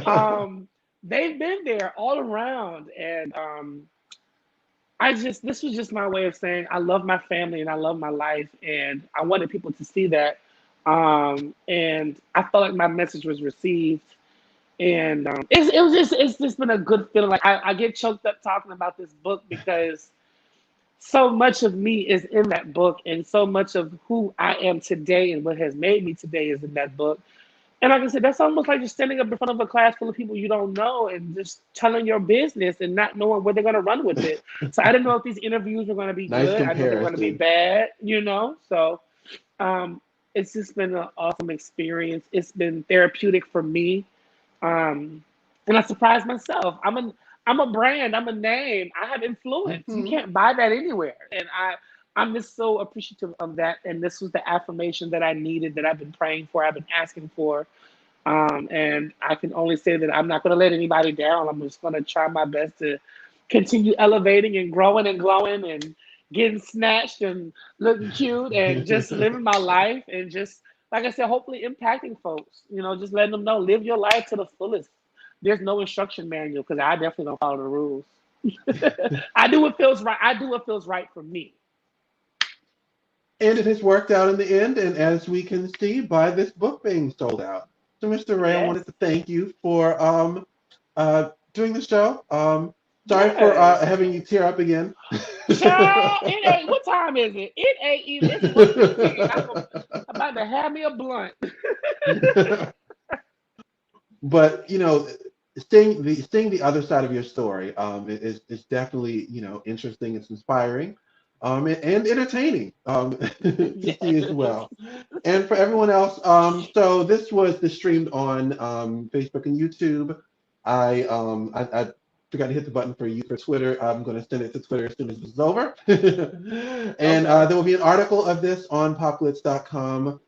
B: um, they've been there all around, and this was just my way of saying I love my family and I love my life, and I wanted people to see that. And I felt like my message was received, and it's just been a good feeling. Like I get choked up talking about this book because so much of me is in that book, and so much of who I am today and what has made me today is in that book. And like I said, that's almost like just standing up in front of a class full of people you don't know and just telling your business and not knowing where they're going to run with it. So I didn't know if these interviews were going to be
A: Nice
B: good. I know they were going to be
A: comparison.
B: bad. So It's just been an awesome experience. It's been therapeutic for me. Um, and I surprised myself. I'm a brand. I'm a name. I have influence. You
A: Mhm.
B: can't buy that anywhere. And I'm just so appreciative of that. And this was the affirmation that I needed, that I've been praying for, I've been asking for. And I can only say that I'm not going to let anybody down. I'm just going to try my best to continue elevating and growing and glowing and getting snatched and looking cute and just living my life and just, like I said, hopefully impacting folks. Just letting them know, live your life to the fullest. There's no instruction manual because I definitely don't follow the rules. I do what feels right. I do what feels right for me.
A: And it has worked out in the end, and as we can see by this book being sold out. So, Mr. Ray, I
B: Yes.
A: wanted to thank you for doing the show. Sorry for
B: Yes.
A: having you tear up again.
B: Child, it ain't. What time is it? It ain't even. It's 1:15. I'm about to have me a blunt.
A: But seeing the other side of your story is definitely interesting. It's inspiring, and entertaining to see as
B: Yes.
A: well. And for everyone else, so this was streamed on Facebook and YouTube. I forgot to hit the button for Twitter. I'm going to send it to Twitter as soon as this is over. And
B: Okay.
A: there will be an article of this on popglitz.com.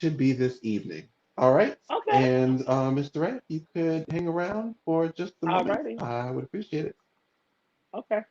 A: Should be this evening. All right.
B: Okay.
A: And Mr. Ray, if you could hang around for just a moment,
B: Alrighty.
A: I would appreciate it.
B: Okay.